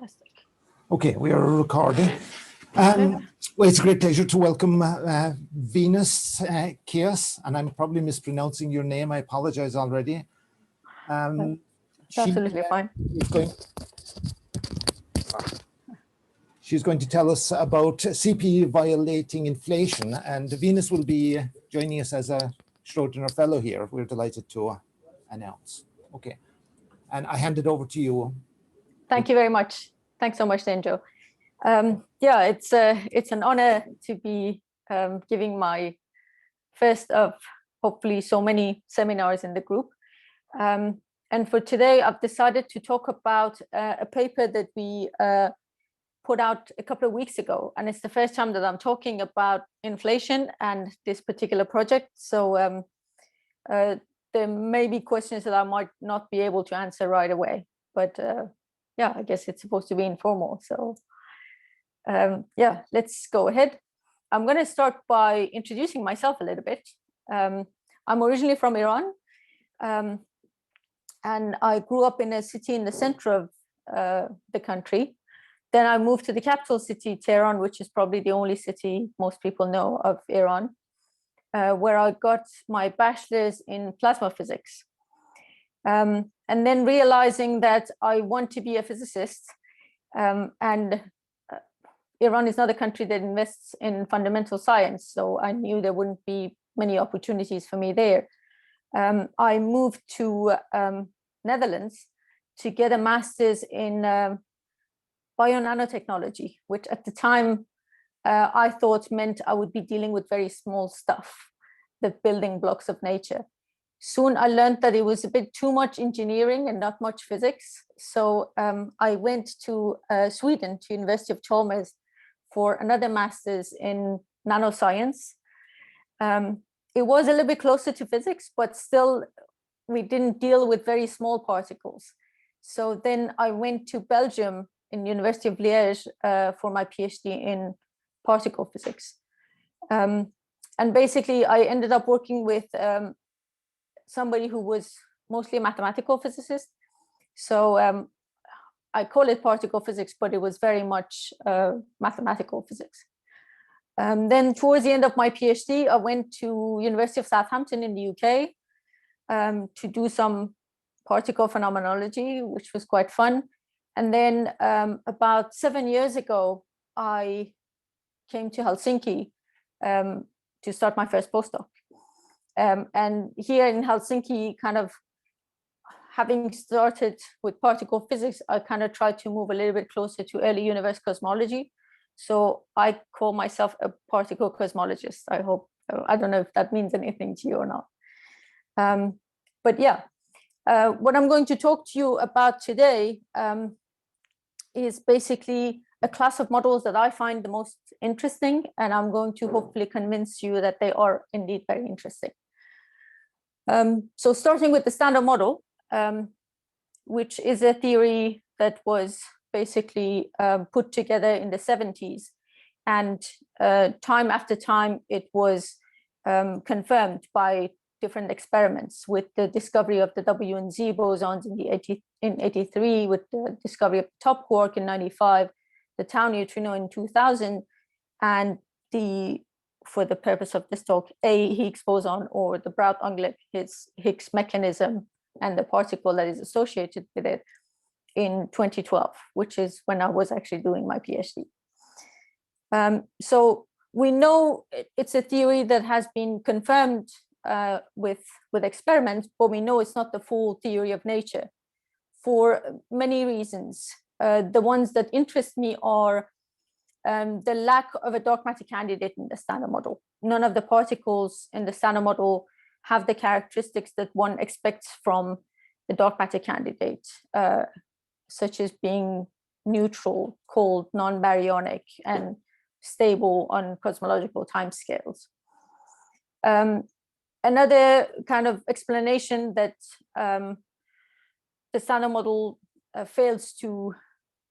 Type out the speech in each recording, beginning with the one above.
Fantastic. Okay, we are recording. Well, it's a great pleasure to welcome Venus Keus, and I'm probably mispronouncing your name. I apologize already. Absolutely fine. She's going to tell us about CP-violating inflation, and Venus will be joining us as a Schrodinger's Fellow here. We're delighted to announce. Okay, and I hand it over to you. Thank you very much. Thanks so much, Denjo. Yeah, it's an honor to be giving my first of hopefully so many seminars in the group. And for today, I've decided to talk about a paper that we put out a couple of weeks ago, and it's the first time that I'm talking about inflation and this particular project. So there may be questions that I might not be able to answer right away, but yeah, I guess it's supposed to be informal. So yeah, let's go ahead. I'm going to start by introducing myself a little bit. I'm originally from Iran, and I grew up in a city in the center of the country. Then I moved to the capital city, Tehran, which is probably the only city most people know of Iran, where I got my bachelor's in plasma physics. And then realizing that I want to be a physicist, and Iran is not a country that invests in fundamental science, so I knew there wouldn't be many opportunities for me there. I moved to Netherlands to get a master's in bio-nanotechnology, which at the time I thought meant I would be dealing with very small stuff, the building blocks of nature. Soon I learned that it was a bit too much engineering and not much physics. So I went to Sweden, to University of Chalmers, for another master's in nanoscience. It was a little bit closer to physics, but still we didn't deal with very small particles. So then I went to Belgium in University of Liège for my PhD in particle physics. And basically I ended up working with somebody who was mostly a mathematical physicist. So I call it particle physics, but it was very much mathematical physics. Then towards the end of my PhD, I went to University of Southampton in the UK to do some particle phenomenology, which was quite fun. And then about 7 years ago, I came to Helsinki to start my first postdoc. And here in Helsinki, kind of having started with particle physics, I kind of tried to move a little bit closer to early universe cosmology. So I call myself a particle cosmologist. I don't know if that means anything to you or not. But yeah, what I'm going to talk to you about today is basically a class of models that I find the most interesting, and I'm going to hopefully convince you that they are indeed very interesting. So starting with the standard model, which is a theory that was basically put together in the 70s, and time after time it was confirmed by different experiments, with the discovery of the W and Z bosons in 83, with the discovery of the top quark in 95, the tau neutrino in 2000, and for the purpose of this talk, a Higgs boson, or the Brout-Unglip Higgs mechanism and the particle that is associated with it, in 2012, which is when I was actually doing my PhD. So we know it's a theory that has been confirmed with experiments, but we know it's not the full theory of nature for many reasons. The ones that interest me are the lack of a dark matter candidate in the standard model. None of the particles in the standard model have the characteristics that one expects from the dark matter candidate, such as being neutral, cold, non-baryonic, and stable on cosmological timescales. Another kind of explanation that the standard model fails to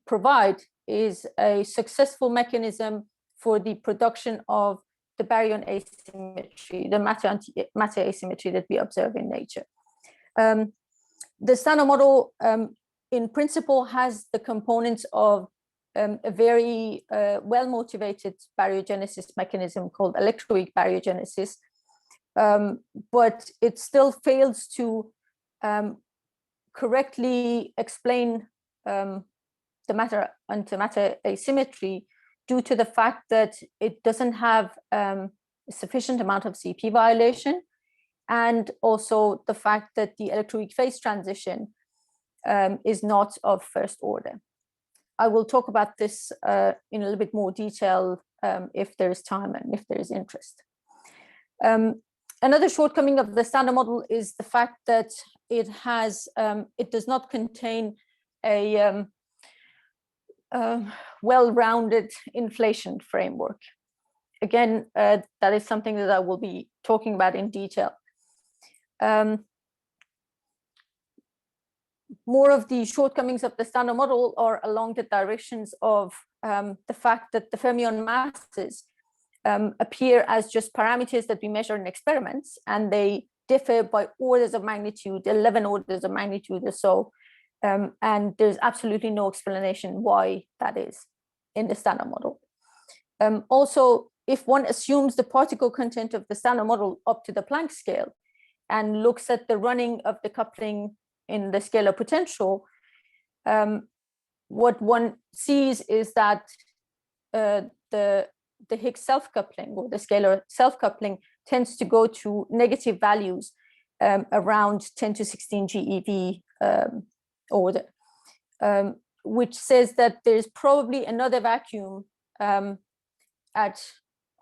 provide is a successful mechanism for the production of the baryon asymmetry, the matter asymmetry that we observe in nature. The standard model in principle has the components of a very well-motivated baryogenesis mechanism called electroweak baryogenesis, but it still fails to correctly explain the matter-antimatter asymmetry due to the fact that it doesn't have a sufficient amount of CP violation, and also the fact that the electroweak phase transition is not of first order. I will talk about this in a little bit more detail if there is time and if there is interest. Another shortcoming of the standard model is the fact that it does not contain a well-rounded inflation framework. Again, that is something that I will be talking about in detail. More of the shortcomings of the standard model are along the directions of the fact that the fermion masses appear as just parameters that we measure in experiments, and they differ by orders of magnitude, 11 orders of magnitude or so, and there's absolutely no explanation why that is in the standard model. Also, if one assumes the particle content of the standard model up to the Planck scale and looks at the running of the coupling in the scalar potential, what one sees is that the Higgs self-coupling or the scalar self-coupling tends to go to negative values around 10 to 16 GeV order, which says that there's probably another vacuum at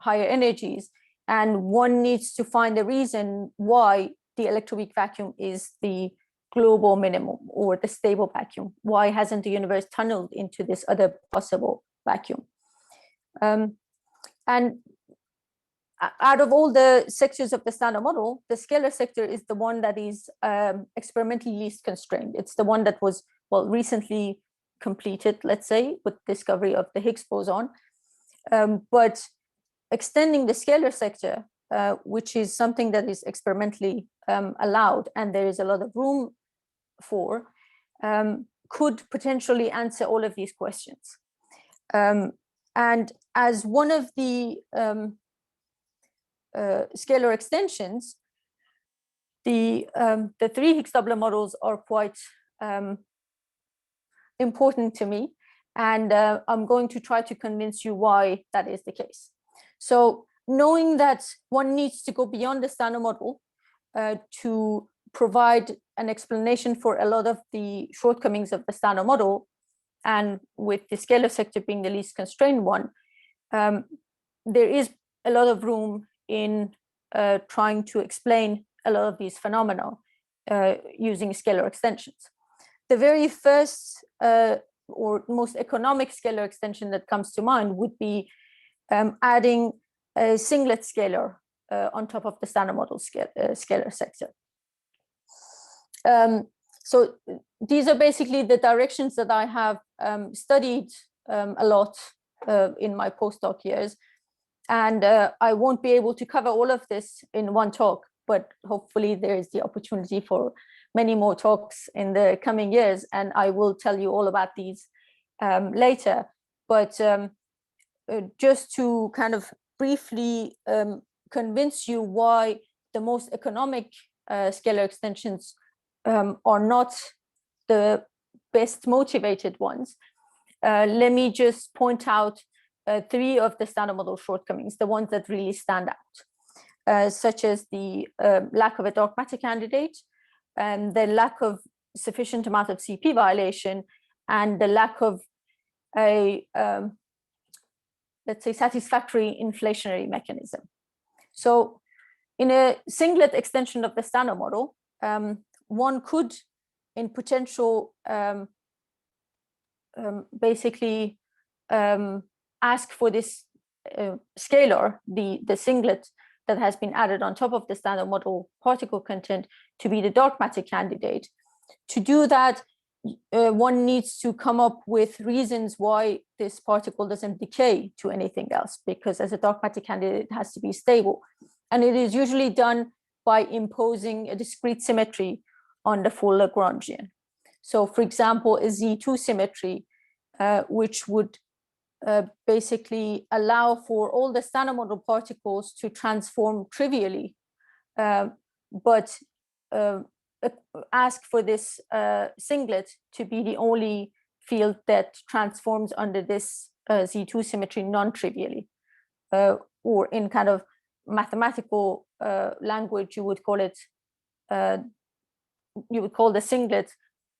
higher energies, and one needs to find a reason why the electroweak vacuum is the global minimum or the stable vacuum. Why hasn't the universe tunneled into this other possible vacuum? And out of all the sectors of the standard model, the scalar sector is the one that is experimentally least constrained. It's the one that was, well, recently completed, let's say, with discovery of the Higgs boson. But extending the scalar sector, which is something that is experimentally allowed, and there is a lot of room for, could potentially answer all of these questions. And as one of the scalar extensions, the 3 Higgs doublet models are quite important to me, and I'm going to try to convince you why that is the case. So knowing that one needs to go beyond the standard model to provide an explanation for a lot of the shortcomings of the standard model, and with the scalar sector being the least constrained one, there is a lot of room in trying to explain a lot of these phenomena using scalar extensions. The very first or most economic scalar extension that comes to mind would be adding a singlet scalar on top of the standard model scalar sector. So these are basically the directions that I have studied a lot in my postdoc years. And I won't be able to cover all of this in one talk, but hopefully there is the opportunity for many more talks in the coming years, and I will tell you all about these later. But just to kind of briefly convince you why the most economic scalar extensions are not the best motivated ones, let me just point out 3 of the standard model shortcomings, the ones that really stand out, such as the lack of a dark matter candidate, and the lack of sufficient amount of CP violation, and the lack of a, let's say, satisfactory inflationary mechanism. So in a singlet extension of the standard model, one could, in potential, basically ask for this scalar, the singlet that has been added on top of the standard model particle content, to be the dark matter candidate. To do that, one needs to come up with reasons why this particle doesn't decay to anything else, because as a dark matter candidate, it has to be stable. And it is usually done by imposing a discrete symmetry on the full Lagrangian. So for example, a Z2 symmetry, which would basically allow for all the standard model particles to transform trivially, but ask for this singlet to be the only field that transforms under this Z2 symmetry non-trivially, or in kind of mathematical language, you would call it, you would call the singlet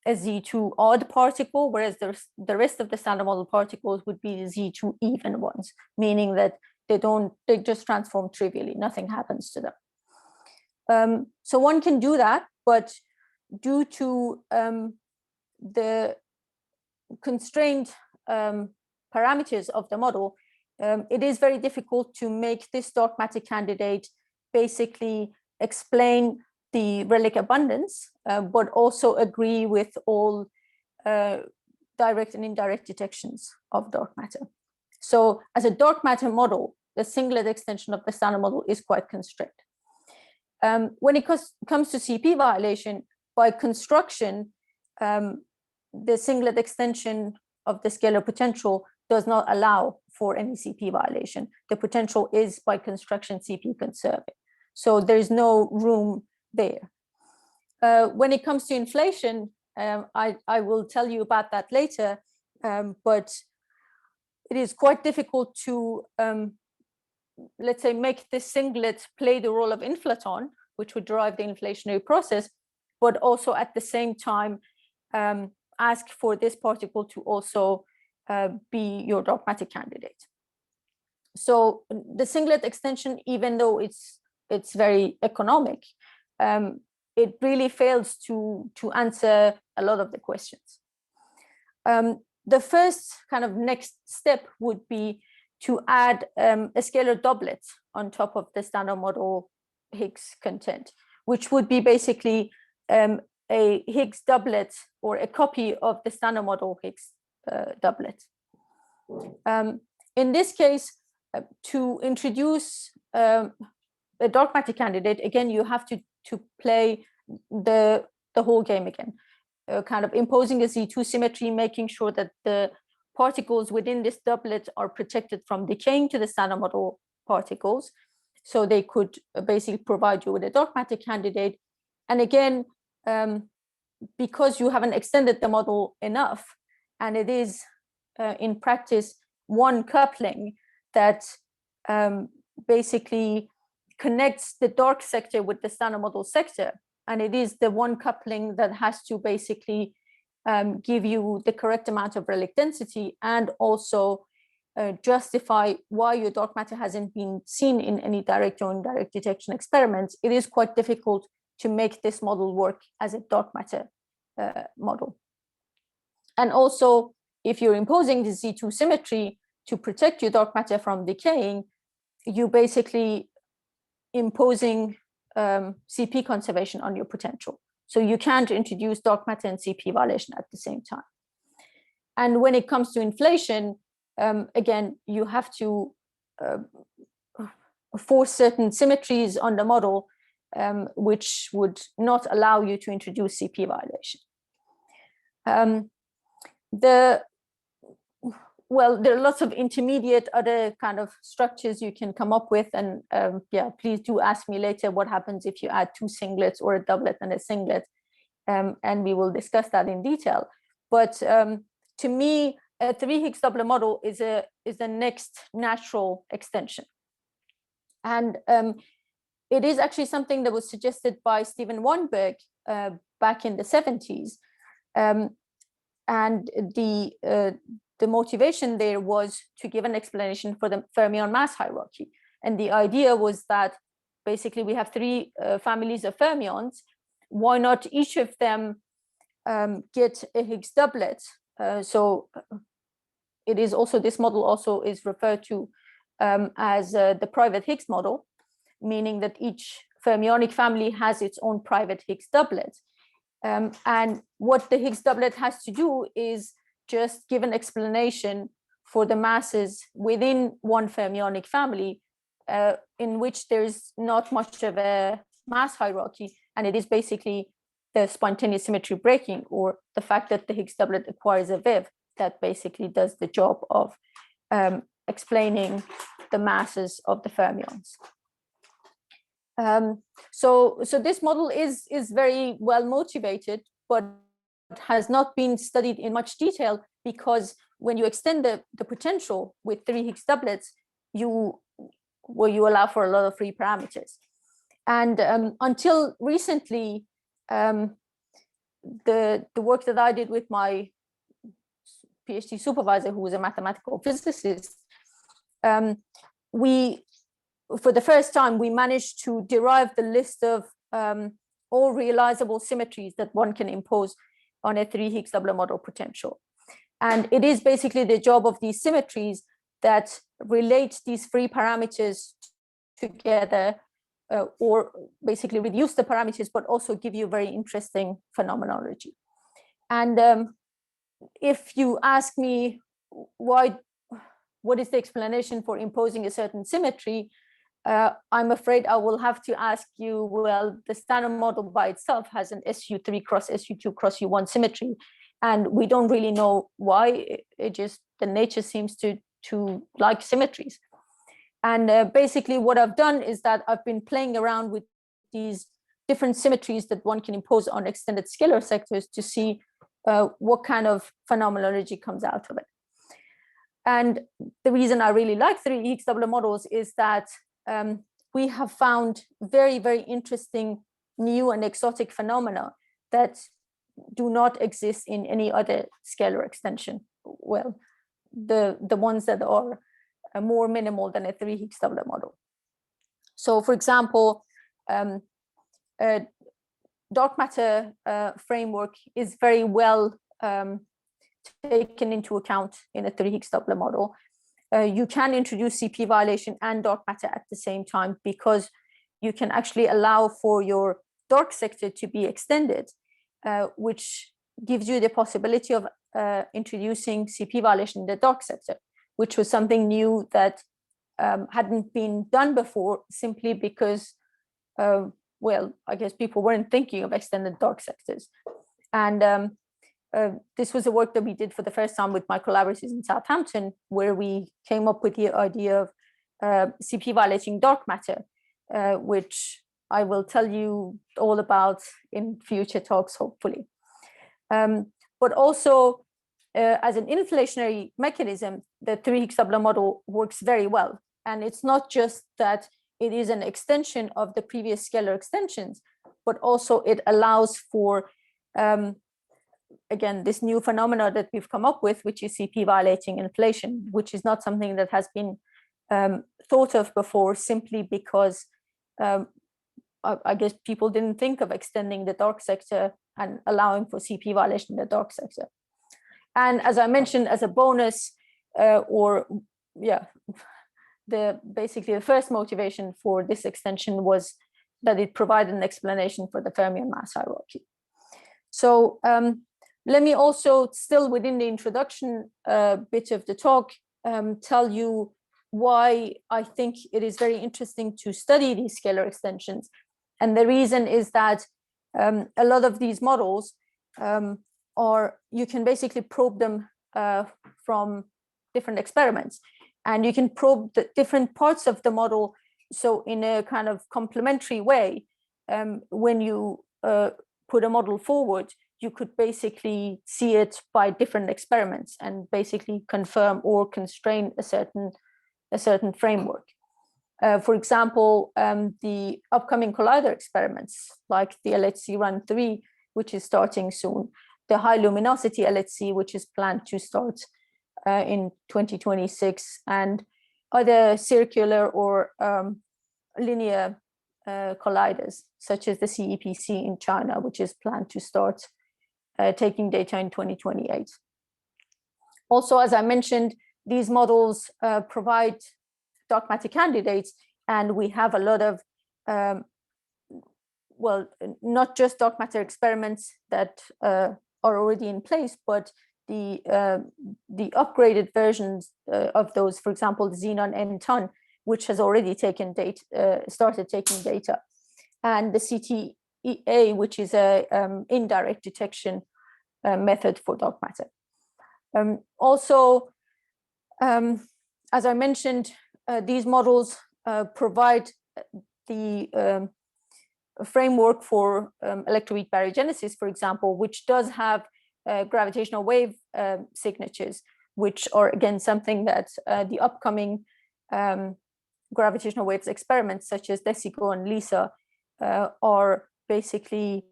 a Z2 odd particle, whereas the rest of the standard model particles would be Z2 even ones, meaning that they just transform trivially, nothing happens to them. So one can do that, but due to the constrained parameters of the model, it is very difficult to make this dark matter candidate basically explain the relic abundance, but also agree with all direct and indirect detections of dark matter. So as a dark matter model, the singlet extension of the standard model is quite constrained. When it comes to CP violation, by construction, the singlet extension of the scalar potential does not allow for any CP violation. The potential is by construction CP conserving. So there's no room there. When it comes to inflation, I will tell you about that later, but it is quite difficult to, let's say, make this singlet play the role of inflaton, which would drive the inflationary process, but also at the same time ask for this particle to also be your dark matter candidate. So the singlet extension, even though it's very economic, it really fails to answer a lot of the questions. The first kind of next step would be to add a scalar doublet on top of the standard model Higgs content, which would be basically a Higgs doublet or a copy of the standard model Higgs doublet. In this case, to introduce a dark matter candidate, again, you have to play the whole game again, kind of imposing a Z2 symmetry, making sure that the particles within this doublet are protected from decaying to the standard model particles, so they could basically provide you with a dark matter candidate. And again, because you haven't extended the model enough, and it is in practice one coupling that basically connects the dark sector with the standard model sector, and it is the one coupling that has to basically give you the correct amount of relic density and also justify why your dark matter hasn't been seen in any direct or indirect detection experiments. It is quite difficult to make this model work as a dark matter model. And also, if you're imposing the Z2 symmetry to protect your dark matter from decaying, you basically imposing CP conservation on your potential. So you can't introduce dark matter and CP violation at the same time. And when it comes to inflation, again, you have to force certain symmetries on the model, which would not allow you to introduce CP violation. Well, there are lots of intermediate other kind of structures you can come up with, and yeah, please do ask me later what happens if you add two singlets or a doublet and a singlet, and we will discuss that in detail. But to me, a 3 Higgs doublet model is the next natural extension, and it is actually something that was suggested by Steven Weinberg back in the 70s, and the motivation there was to give an explanation for the fermion mass hierarchy. And the idea was that basically we have three families of fermions. Why not each of them get a Higgs doublet? So it is also, this model also is referred to as the private Higgs model, meaning that each fermionic family has its own private Higgs doublet. And what the Higgs doublet has to do is just give an explanation for the masses within one fermionic family, in which there's not much of a mass hierarchy, and it is basically the spontaneous symmetry breaking, or the fact that the Higgs doublet acquires a VIV that basically does the job of explaining the masses of the fermions. So this model is very well motivated, but has not been studied in much detail, because when you extend the potential with 3 Higgs doublets, you allow for a lot of free parameters. And until recently, the work that I did with my PhD supervisor, who was a mathematical physicist, for the first time, we managed to derive the list of all realizable symmetries that one can impose on a 3 Higgs doublet model potential. And it is basically the job of these symmetries that relate these free parameters together, or basically reduce the parameters, but also give you very interesting phenomenology. And if you ask me what is the explanation for imposing a certain symmetry, I'm afraid I will have to ask you, well, the standard model by itself has an SU3 cross SU2 cross U1 symmetry, and we don't really know why. It just, the nature seems to like symmetries. And basically what I've done is that I've been playing around with these different symmetries that one can impose on extended scalar sectors to see what kind of phenomenology comes out of it. And the reason I really like 3 Higgs doublet models is that we have found very, very interesting new and exotic phenomena that do not exist in any other scalar extension. Well, the ones that are more minimal than a 3 Higgs doublet model. So, for example, dark matter framework is very well taken into account in a 3 Higgs doublet model. You can introduce CP violation and dark matter at the same time, because you can actually allow for your dark sector to be extended, which gives you the possibility of introducing CP violation in the dark sector, which was something new that hadn't been done before, simply because, well, I guess people weren't thinking of extended dark sectors. And this was a work that we did for the first time with my collaborators in Southampton, where we came up with the idea of CP violating dark matter, which I will tell you all about in future talks, hopefully. But also, as an inflationary mechanism, the 3 Higgs doublet model works very well. And it's not just that it is an extension of the previous scalar extensions, but also it allows for, again, this new phenomena that we've come up with, which is CP violating inflation, which is not something that has been thought of before, simply because I guess people didn't think of extending the dark sector and allowing for CP violation in the dark sector. And as I mentioned, as a bonus, basically the first motivation for this extension was that it provided an explanation for the fermion mass hierarchy. So let me also, still within the introduction bit of the talk, tell you why I think it is very interesting to study these scalar extensions. And the reason is that a lot of these models you can basically probe them from different experiments, and you can probe the different parts of the model. So in a kind of complementary way, when you put a model forward, you could basically see it by different experiments and basically confirm or constrain a certain framework. For example, the upcoming collider experiments, like the LHC Run 3, which is starting soon, the high luminosity LHC, which is planned to start in 2026, and other circular or linear colliders, such as the CEPC in China, which is planned to start taking data in 2028. Also, as I mentioned, these models provide dark matter candidates, and we have a lot of, well, not just dark matter experiments that are already in place, but the upgraded versions of those, for example, the Xenon N-ton, which has already taken data, started taking data, and the EA, which is a indirect detection method for dark matter. Also, as I mentioned, these models provide the framework for electroweak baryogenesis, for example, which does have gravitational wave signatures, which are again something that the upcoming gravitational waves experiments such as DESIGO and LISA are basically,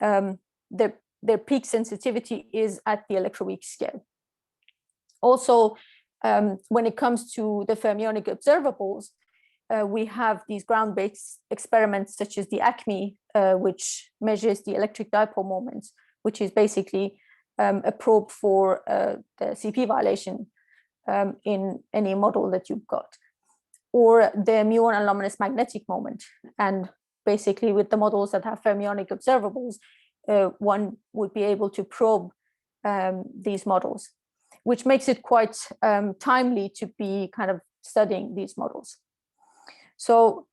their peak sensitivity is at the electroweak scale. Also, when it comes to the fermionic observables, we have these ground-based experiments such as the ACME, which measures the electric dipole moments, which is basically a probe for the CP violation in any model that you've got, or the muon and luminous magnetic moment. And basically with the models that have fermionic observables, one would be able to probe these models, which makes it quite timely to be kind of studying these models. So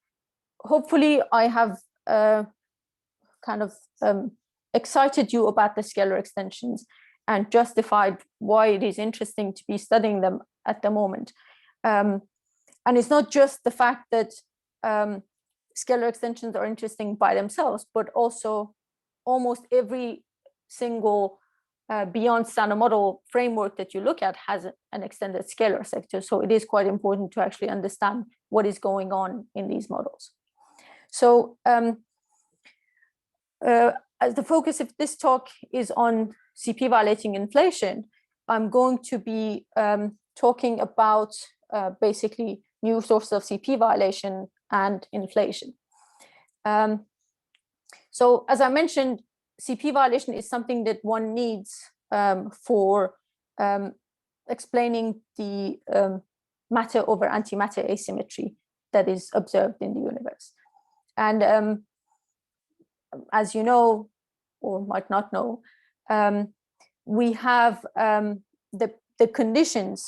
hopefully I have kind of excited you about the scalar extensions and justified why it is interesting to be studying them at the moment. And it's not just the fact that scalar extensions are interesting by themselves, but also almost every single beyond standard model framework that you look at has an extended scalar sector. So it is quite important to actually understand what is going on in these models. So as the focus of this talk is on CP violating inflation, I'm going to be talking about basically new sources of CP violation and inflation. So as I mentioned, CP violation is something that one needs for explaining the matter over antimatter asymmetry that is observed in the universe. And as you know, or might not know, we have the conditions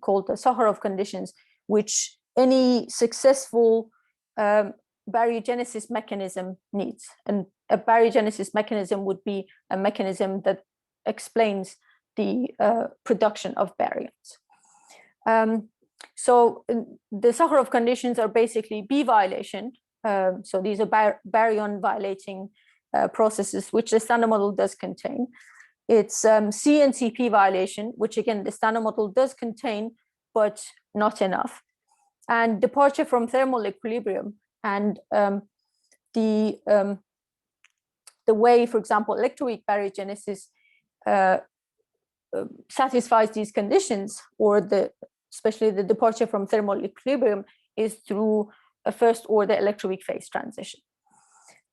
called the Sakharov conditions, which any successful baryogenesis mechanism needs. And a baryogenesis mechanism would be a mechanism that explains the production of baryons. So the Sakharov conditions are basically B violation. So these are baryon violating processes, which the standard model does contain. It's C and CP violation, which again, the standard model does contain, but not enough. And departure from thermal equilibrium. And the way, for example, electroweak baryogenesis satisfies these conditions, or especially the departure from thermal equilibrium, is through a first order electroweak phase transition.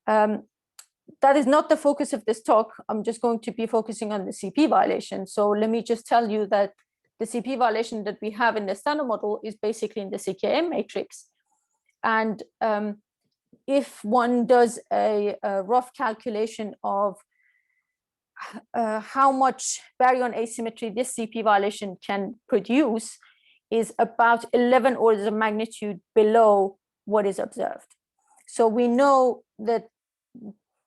That is not the focus of this talk. I'm just going to be focusing on the CP violation. So let me just tell you that the CP violation that we have in the standard model is basically in the CKM matrix. And if one does a rough calculation of how much baryon asymmetry this CP violation can produce, is about 11 orders of magnitude below what is observed. So we know that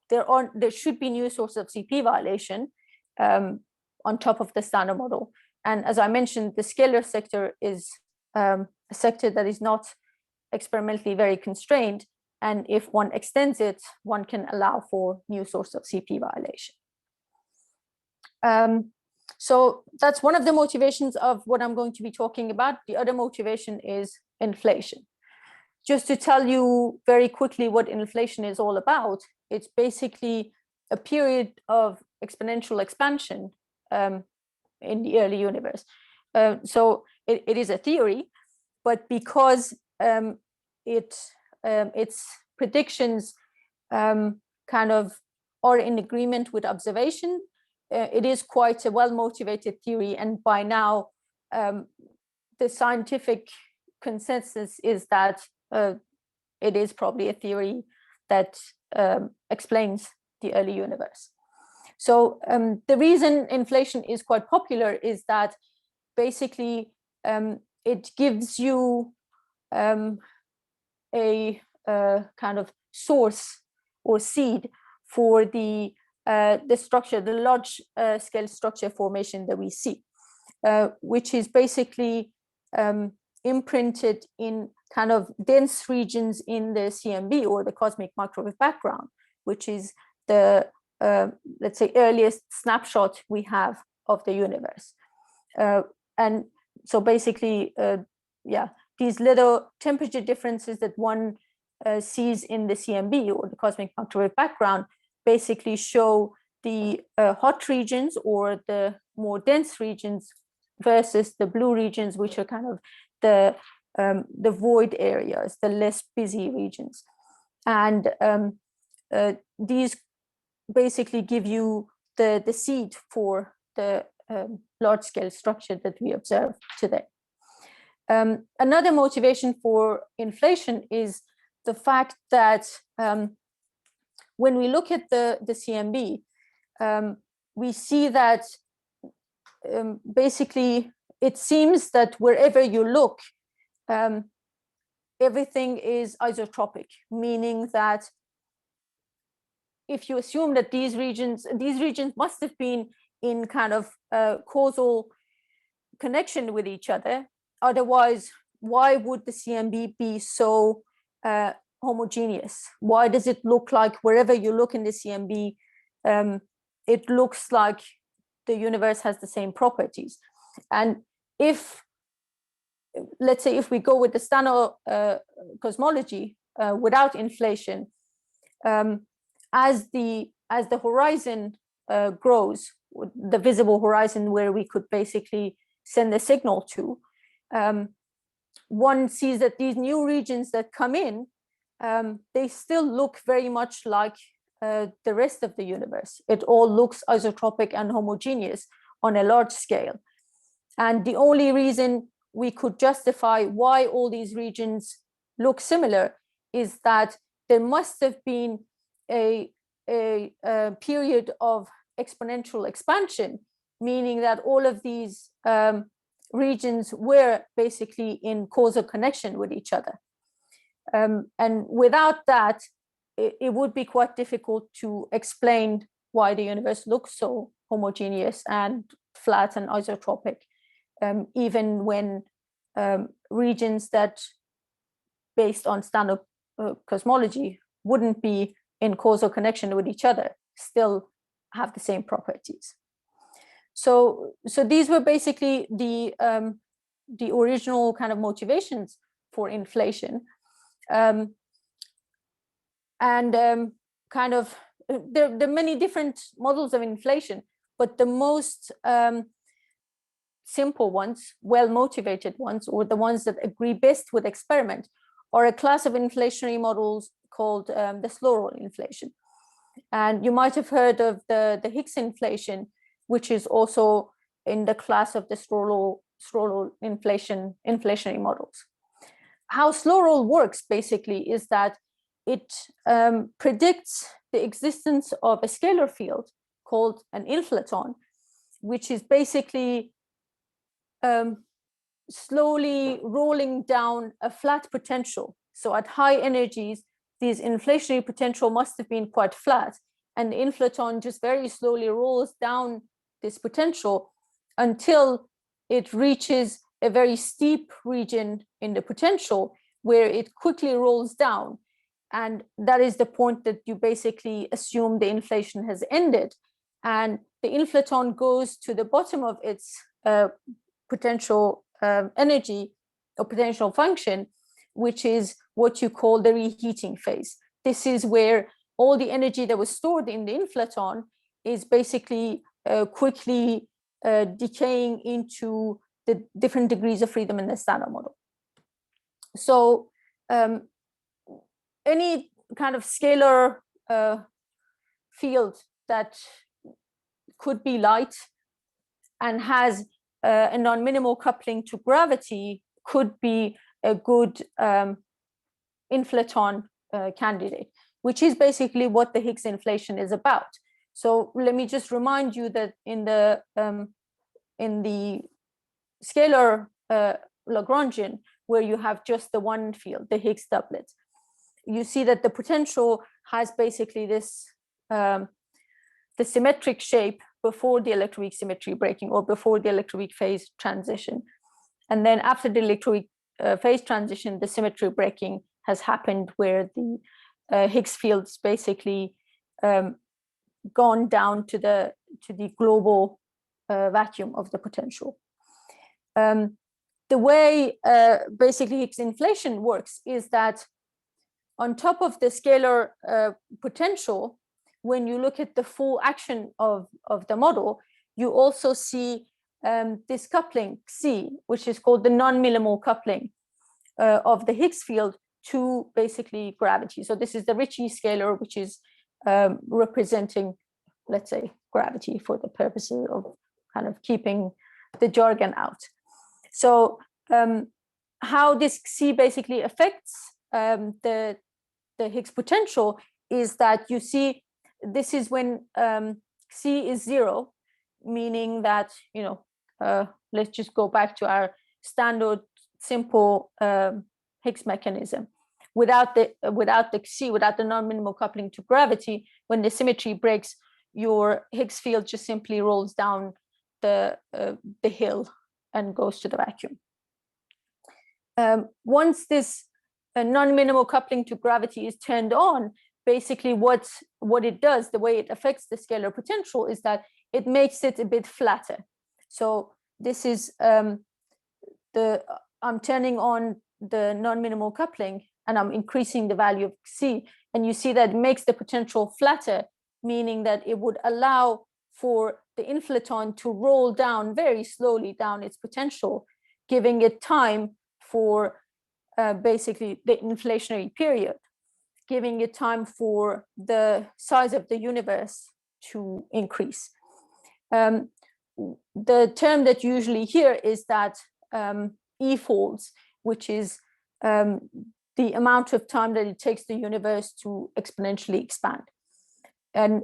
there should be new sources of CP violation on top of the standard model. And as I mentioned, the scalar sector is a sector that is not experimentally very constrained. And if one extends it, one can allow for new source of CP violation. So that's one of the motivations of what I'm going to be talking about. The other motivation is inflation. Just to tell you very quickly what inflation is all about, it's basically a period of exponential expansion in the early universe. So it is a theory, but because its predictions kind of are in agreement with observation, it is quite a well-motivated theory. And by now, the scientific consensus is that it is probably a theory that explains the early universe. So the reason inflation is quite popular is that basically it gives you a kind of source or seed for the structure, the large scale structure formation that we see, which is basically imprinted in kind of dense regions in the CMB, or the cosmic microwave background, which is the let's say earliest snapshot we have of the universe. And so basically, yeah, these little temperature differences that one sees in the CMB, or the cosmic microwave background, basically show the hot regions, or the more dense regions, versus the blue regions, which are kind of the void areas, the less busy regions. And these basically give you the seed for the large scale structure that we observe today. Another motivation for inflation is the fact that when we look at the CMB, we see that basically it seems that wherever you look, everything is isotropic, meaning that if you assume that these regions must have been in kind of causal connection with each other, otherwise why would the CMB be so homogeneous? Why does it look like wherever you look in the CMB, it looks like the universe has the same properties? And if, let's say, if we go with the standard cosmology without inflation, as the horizon grows, the visible horizon where we could basically send a signal to, one sees that these new regions that come in, they still look very much like the rest of the universe. It all looks isotropic and homogeneous on a large scale. And the only reason we could justify why all these regions look similar is that there must have been a period of exponential expansion, meaning that all of these regions were basically in causal connection with each other. And without that, it would be quite difficult to explain why the universe looks so homogeneous and flat and isotropic, even when regions that, based on standard cosmology, wouldn't be in causal connection with each other, still have the same properties. So these were basically the original kind of motivations for inflation. Kind of there are many different models of inflation, but the most simple ones, well-motivated ones, or the ones that agree best with experiment, are a class of inflationary models called the slow roll inflation. And you might have heard of the Higgs inflation, which is also in the class of the slow roll inflationary models. How slow roll works basically is that it predicts the existence of a scalar field called an inflaton, which is basically slowly rolling down a flat potential. So at high energies, these inflationary potential must have been quite flat, and the inflaton just very slowly rolls down this potential until it reaches a very steep region in the potential where it quickly rolls down. And that is the point that you basically assume the inflation has ended. And the inflaton goes to the bottom of its potential energy or potential function, which is what you call the reheating phase. This is where all the energy that was stored in the inflaton is basically quickly decaying into the different degrees of freedom in the standard model. So any kind of scalar field that could be light and has a non-minimal coupling to gravity could be a good inflaton candidate, which is basically what the Higgs inflation is about. So let me just remind you that in the scalar Lagrangian, where you have just the one field, the Higgs doublet, you see that the potential has basically this the symmetric shape before the electroweak symmetry breaking or before the electroweak phase transition. And then after the electroweak phase transition, the symmetry breaking has happened where the Higgs field's basically gone down to the global vacuum of the potential. The way basically Higgs inflation works is that on top of the scalar potential, when you look at the full action of the model, you also see this coupling C, which is called the non-millimole coupling of the Higgs field to basically gravity. So this is the Ricci scalar, which is representing, let's say, gravity for the purposes of kind of keeping the jargon out. So how this C basically affects the Higgs potential is that you see this is when C is 0, meaning that, you know, let's just go back to our standard simple Higgs mechanism. Without the C, without the non-minimal coupling to gravity, when the symmetry breaks, your Higgs field just simply rolls down the hill and goes to the vacuum. Once this non-minimal coupling to gravity is turned on, basically what it does, the way it affects the scalar potential, is that it makes it a bit flatter. So this is I'm turning on the non-minimal coupling and I'm increasing the value of C, and you see that it makes the potential flatter, meaning that it would allow for the inflaton to roll down very slowly down its potential, giving it time for basically the inflationary period, giving it time for the size of the universe to increase. The term that you usually hear is that E-folds, which is the amount of time that it takes the universe to exponentially expand. And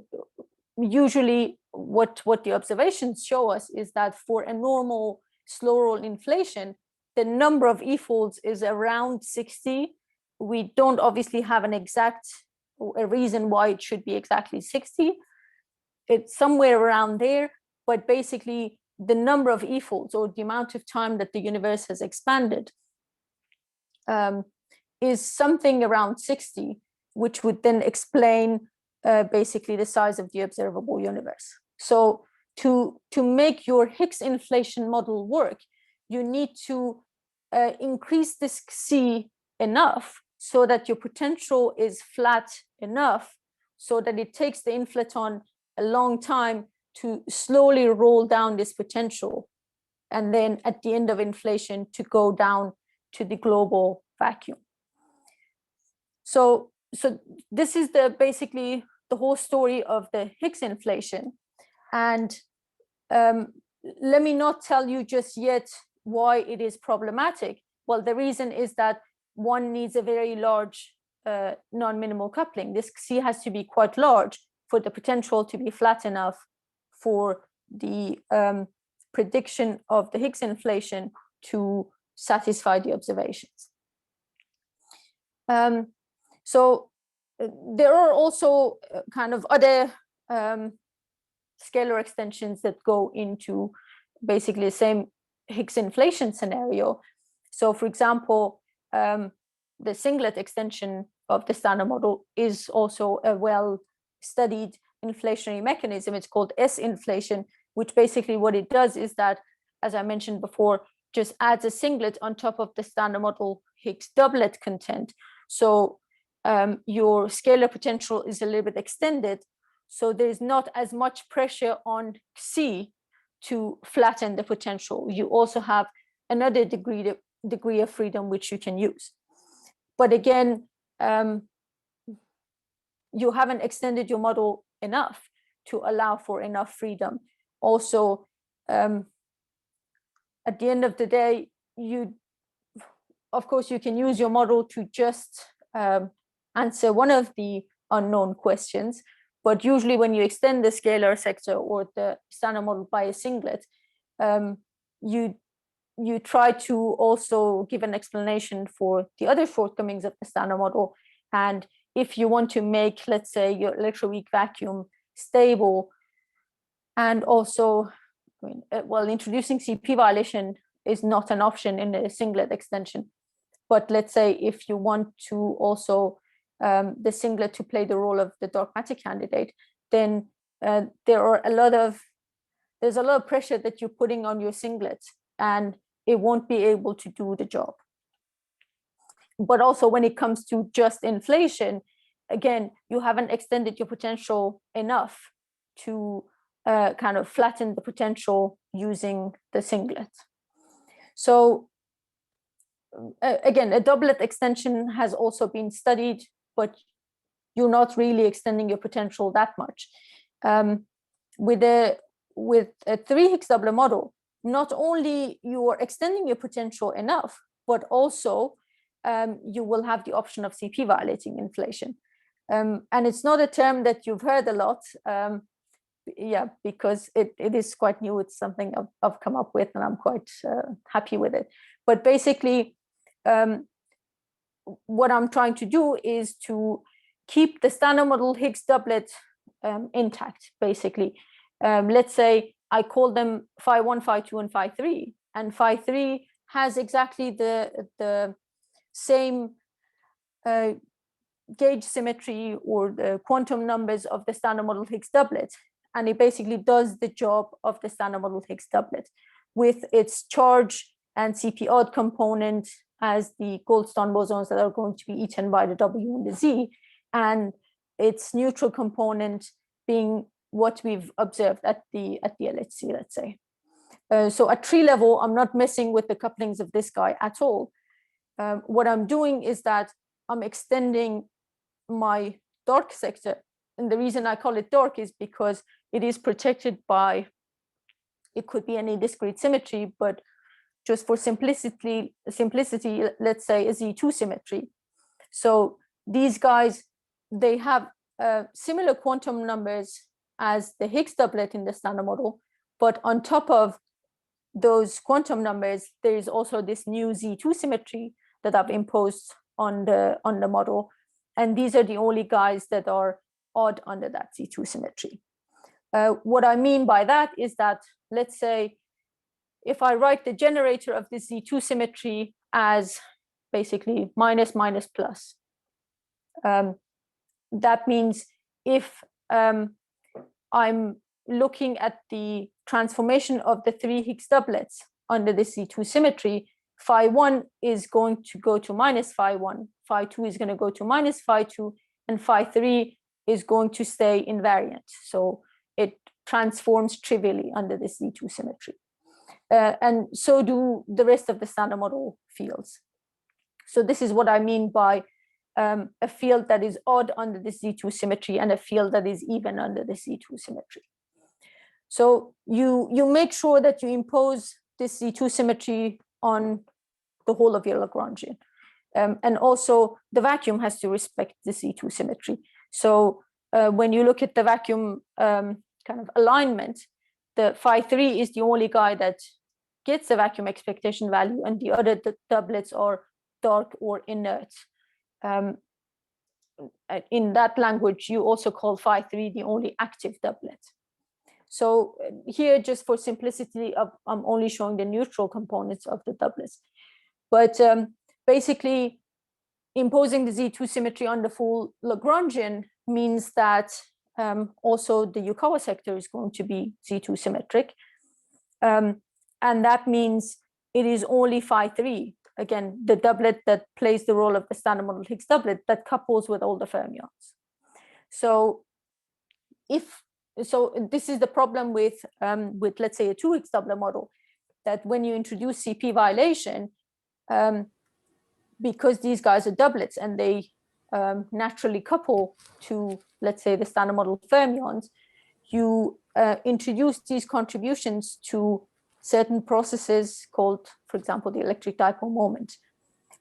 usually what the observations show us is that for a normal slow roll inflation, the number of E-folds is around 60. We don't obviously have an exact a reason why it should be exactly 60. It's somewhere around there, but basically the number of E-folds, or the amount of time that the universe has expanded, is something around 60, which would then explain basically the size of the observable universe. So to make your Higgs inflation model work, you need to increase this C enough so that your potential is flat enough so that it takes the inflaton a long time to slowly roll down this potential, and then at the end of inflation to go down to the global vacuum. So this is basically the whole story of the Higgs inflation. And let me not tell you just yet why it is problematic. Well, the reason is that one needs a very large non-minimal coupling. This C has to be quite large for the potential to be flat enough for the prediction of the Higgs inflation to satisfy the observations. So there are also kind of other scalar extensions that go into basically the same Higgs inflation scenario. So for example, the singlet extension of the standard model is also a well-studied inflationary mechanism. It's called S-inflation, which basically what it does is that, as I mentioned before, just adds a singlet on top of the standard model Higgs doublet content. So your scalar potential is a little bit extended. So there's not as much pressure on C to flatten the potential. You also have another degree of freedom which you can use. But again, you haven't extended your model enough to allow for enough freedom. Also, at the end of the day, of course, you can use your model to just answer one of the unknown questions. But usually when you extend the scalar sector or the standard model by a singlet, you try to also give an explanation for the other shortcomings of the standard model, and if you want to make, let's say, your electroweak vacuum stable, and also, well, introducing CP violation is not an option in a singlet extension. But let's say if you want to also the singlet to play the role of the dark matter candidate, then there's a lot of pressure that you're putting on your singlet, and it won't be able to do the job. But also when it comes to just inflation, again, you haven't extended your potential enough to kind of flatten the potential using the singlet. So again, a doublet extension has also been studied, but you're not really extending your potential that much. With a 3 Higgs doublet model, not only you are extending your potential enough, but also you will have the option of CP violating inflation. And it's not a term that you've heard a lot, because it is quite new. It's something I've come up with, and I'm quite happy with it. But basically, what I'm trying to do is to keep the standard model Higgs doublet intact, basically. Let's say I call them phi 1, phi 2, and phi 3, and phi 3 has exactly the same gauge symmetry or the quantum numbers of the standard model Higgs doublet, and it basically does the job of the standard model Higgs doublet with its charge and CP odd component as the Goldstone bosons that are going to be eaten by the W and the Z, and its neutral component being what we've observed at the LHC, let's say. So at tree level, I'm not messing with the couplings of this guy at all. What I'm doing is that I'm extending my dark sector. And the reason I call it dark is because it is protected by, it could be any discrete symmetry, but just for simplicity, let's say a Z2 symmetry. So these guys, they have similar quantum numbers as the Higgs doublet in the standard model, but on top of those quantum numbers, there is also this new Z2 symmetry that I've imposed on the model, and these are the only guys that are odd under that Z2 symmetry. What I mean by that is that, let's say, if I write the generator of this Z2 symmetry as basically minus, minus, plus, that means if I'm looking at the transformation of the 3 Higgs doublets under the Z2 symmetry, phi 1 is going to go to minus phi 1, phi 2 is going to go to minus phi 2, and phi 3 is going to stay invariant. So it transforms trivially under the Z2 symmetry. And so do the rest of the standard model fields. So this is what I mean by a field that is odd under the Z2 symmetry and a field that is even under the Z2 symmetry. So you make sure that you impose this Z2 symmetry on the whole of your Lagrangian. And also the vacuum has to respect the Z2 symmetry. So when you look at the vacuum kind of alignment, the phi 3 is the only guy that gets the vacuum expectation value, and the other doublets are dark or inert. In that language, you also call phi 3 the only active doublet. So here, just for simplicity, I'm only showing the neutral components of the doublets. But basically, imposing the Z2 symmetry on the full Lagrangian means that also the Yukawa sector is going to be Z2 symmetric. And that means it is only phi 3, again, the doublet that plays the role of the standard model Higgs doublet, that couples with all the fermions. So this is the problem with let's say a 2 Higgs doublet model, that when you introduce CP violation, because these guys are doublets and they naturally couple to, let's say, the standard model fermions, you introduce these contributions to certain processes called, for example, the electric dipole moment,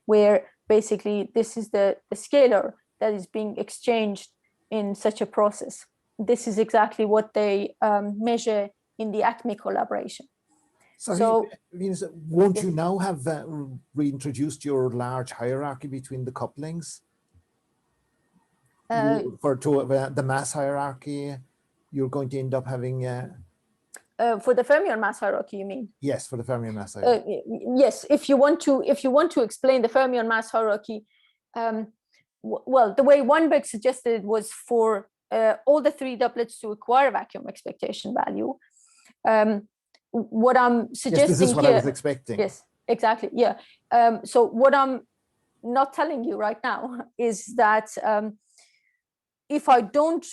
where basically this is the scalar that is being exchanged in such a process. This is exactly what they measure in the ACME collaboration. So Venus, won't you now have reintroduced your large hierarchy between the couplings? For the mass hierarchy, you're going to end up having for the fermion mass hierarchy, you mean? Yes, for the fermion mass hierarchy. Yes, if you want to explain the fermion mass hierarchy, well, the way Weinberg suggested was for all the three doublets to acquire a vacuum expectation value. What I'm suggesting this is what here, I was expecting. Yes, exactly. Yeah. So what I'm not telling you right now is that if I don't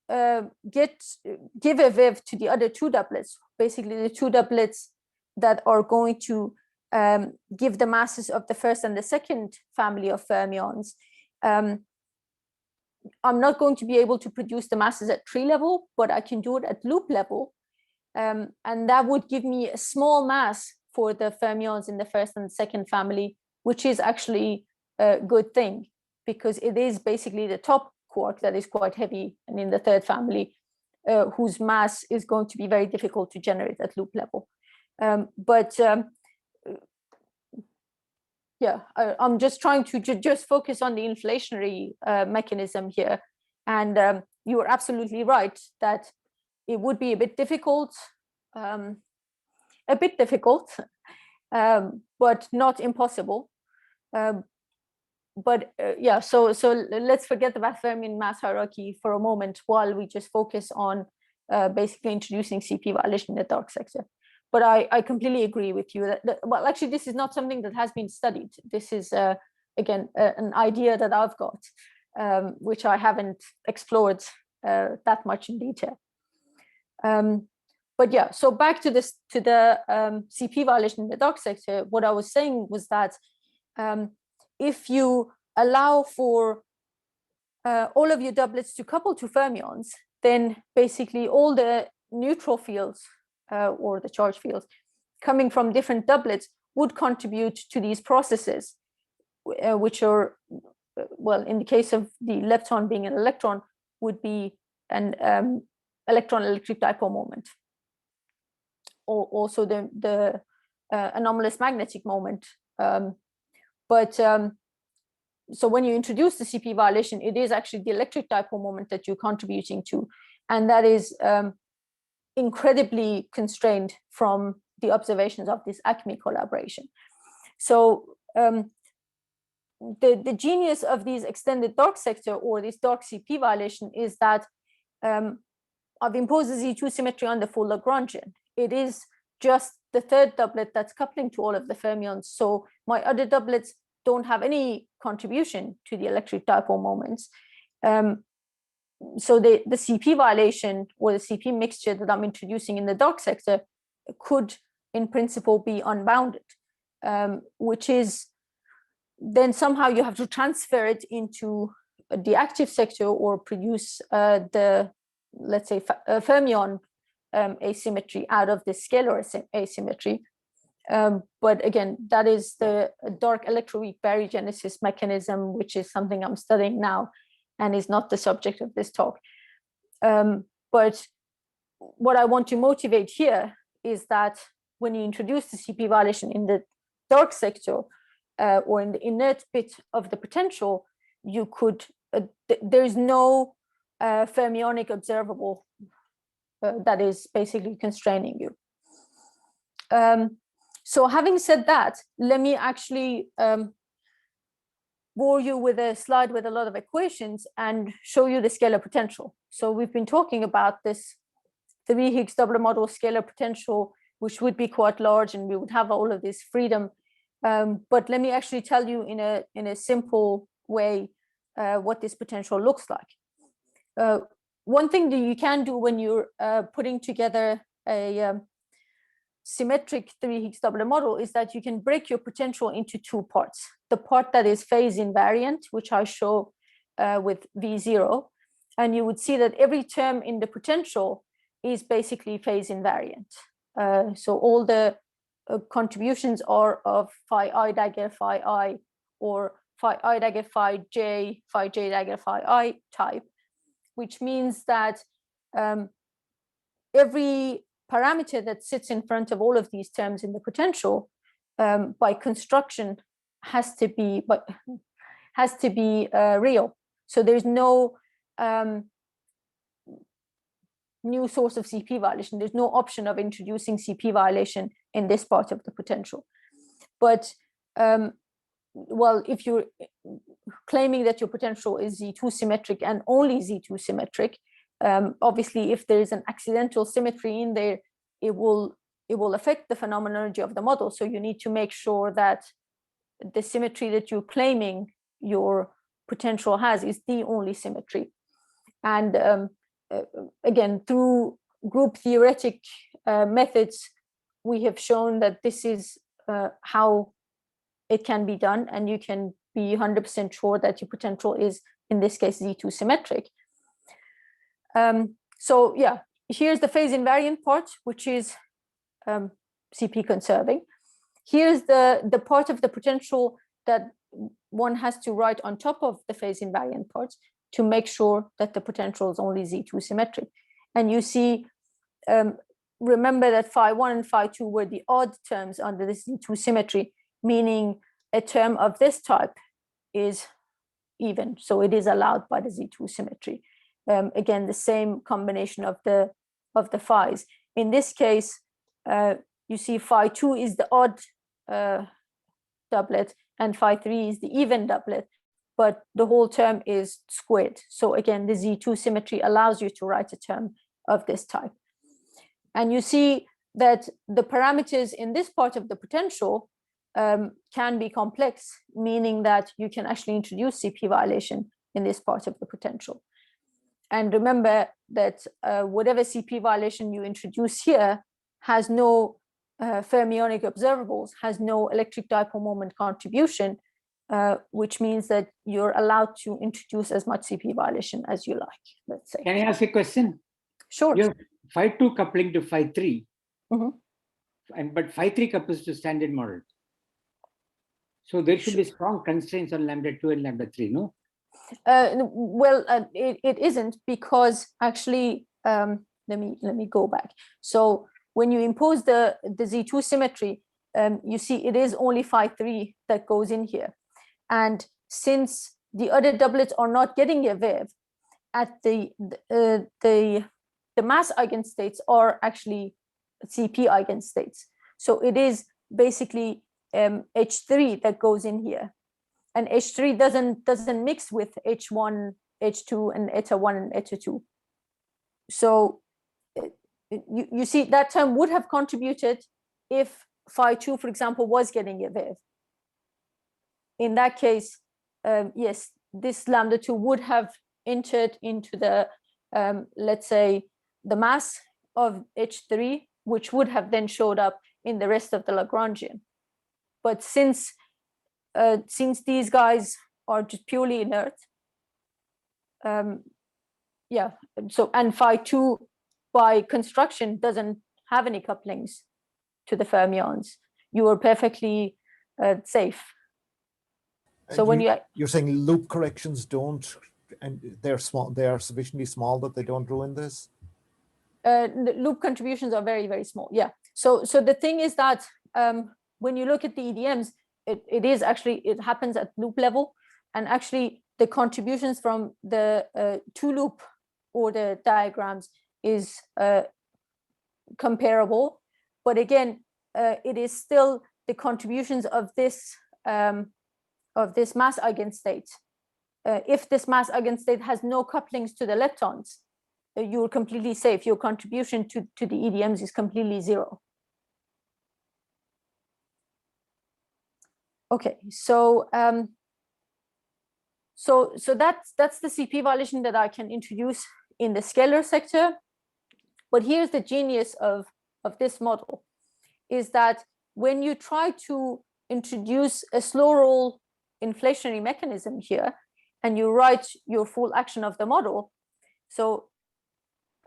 give a viv to the other two doublets, basically the two doublets that are going to give the masses of the first and the second family of fermions, I'm not going to be able to produce the masses at tree level, but I can do it at loop level. And that would give me a small mass for the fermions in the first and second family, which is actually a good thing, because it is basically the top quark that is quite heavy, and in the third family, whose mass is going to be very difficult to generate at loop level. Yeah, I'm just trying to just focus on the inflationary mechanism here. And you are absolutely right that it would be a bit difficult, but not impossible. Yeah, so let's forget about fermion mass hierarchy for a moment while we just focus on basically introducing CP violation in the dark sector. But I completely agree with you that, well, actually, this is not something that has been studied. This is, again, an idea that I've got, which I haven't explored that much in detail. But yeah, so back to this, to the CP violation in the dark sector, what I was saying was that if you allow for all of your doublets to couple to fermions, then basically all the neutral fields or the charge fields coming from different doublets would contribute to these processes, which are, well, in the case of the lepton being an electron, would be an electron electric dipole moment, or also the anomalous magnetic moment. So when you introduce the CP violation, it is actually the electric dipole moment that you're contributing to, and that is incredibly constrained from the observations of this Acme collaboration. So the genius of these extended dark sector or this dark CP violation is that I've imposed a Z2 symmetry on the full Lagrangian. It is just the third doublet that's coupling to all of the fermions. So my other doublets don't have any contribution to the electric dipole moments. So the CP violation or the CP mixture that I'm introducing in the dark sector could, in principle, be unbounded, which is then somehow you have to transfer it into the active sector or produce the, let's say, fermion asymmetry out of the scalar asymmetry. But again, that is the dark electroweak baryogenesis mechanism, which is something I'm studying now and is not the subject of this talk. But what I want to motivate here is that when you introduce the CP violation in the dark sector or in the inert bit of the potential, you could, there is no fermionic observable that is basically constraining you. So having said that, let me actually bore you with a slide with a lot of equations and show you the scalar potential. So we've been talking about this 3 Higgs doublet model scalar potential, which would be quite large, and we would have all of this freedom. But let me actually tell you in a simple way what this potential looks like. One thing that you can do when you're putting together a symmetric 3 Higgs doublet model is that you can break your potential into two parts. The part that is phase invariant, which I show with V0, and you would see that every term in the potential is basically phase invariant. So all the contributions are of phi I dagger phi I, or phi I dagger phi j dagger phi I type, which means that every parameter that sits in front of all of these terms in the potential by construction has to be real. So there's no new source of CP violation. There's no option of introducing CP violation in this part of the potential. But well, if you're claiming that your potential is Z2 symmetric and only Z2 symmetric, obviously, if there is an accidental symmetry in there, it will affect the phenomenology of the model. So you need to make sure that the symmetry that you're claiming your potential has is the only symmetry. And again, through group theoretic methods, we have shown that this is how it can be done, and you can be 100% sure that your potential is, in this case, Z2 symmetric. So yeah, here's the phase invariant part, which is CP conserving. Here's the part of the potential that one has to write on top of the phase invariant parts to make sure that the potential is only Z2 symmetric. And you see, remember that phi1 and phi2 were the odd terms under this Z2 symmetry, meaning a term of this type is even, so it is allowed by the Z2 symmetry. Again, the same combination of the phis. In this case, you see phi2 is the odd doublet and phi3 is the even doublet, but the whole term is squared. So again, the Z2 symmetry allows you to write a term of this type. And you see that the parameters in this part of the potential can be complex, meaning that you can actually introduce CP violation in this part of the potential. And remember that whatever CP violation you introduce here has no fermionic observables, has no electric dipole moment contribution, which means that you're allowed to introduce as much CP violation as you like, let's say. Can I ask a question? Sure. You have phi2 coupling to phi3, Mm-hmm. but phi3 couples to standard model. So there should be strong constraints on lambda 2 and lambda 3, no? Well, it isn't, because actually, let me go back. So when you impose the Z2 symmetry, you see it is only phi3 that goes in here. And since the other doublets are not getting a wave, at the mass eigenstates are actually CP eigenstates. So it is basically H3 that goes in here. And H3 doesn't mix with H1, H2, and eta 1 and eta 2. So you see that term would have contributed if phi2, for example, was getting a wave. In that case, yes, this lambda 2 would have entered into the, let's say, the mass of H3, which would have then showed up in the rest of the Lagrangian. But since these guys are just purely inert, yeah, so, and phi2 by construction doesn't have any couplings to the fermions, you are perfectly safe. So when you're saying loop corrections don't, and they're small, they are sufficiently small that they don't ruin this? The loop contributions are very, very small. Yeah. So the thing is that when you look at the EDMs, it is actually, it happens at loop level, and actually the contributions from the two loop order diagrams is comparable, but again, it is still the contributions of this mass eigenstate. If this mass eigenstate has no couplings to the leptons, you're completely safe. Your contribution to the EDMs is completely zero. Okay, so so that's the CP violation that I can introduce in the scalar sector. But here's the genius of this model, is that when you try to introduce a slow roll inflationary mechanism here, and you write your full action of the model, so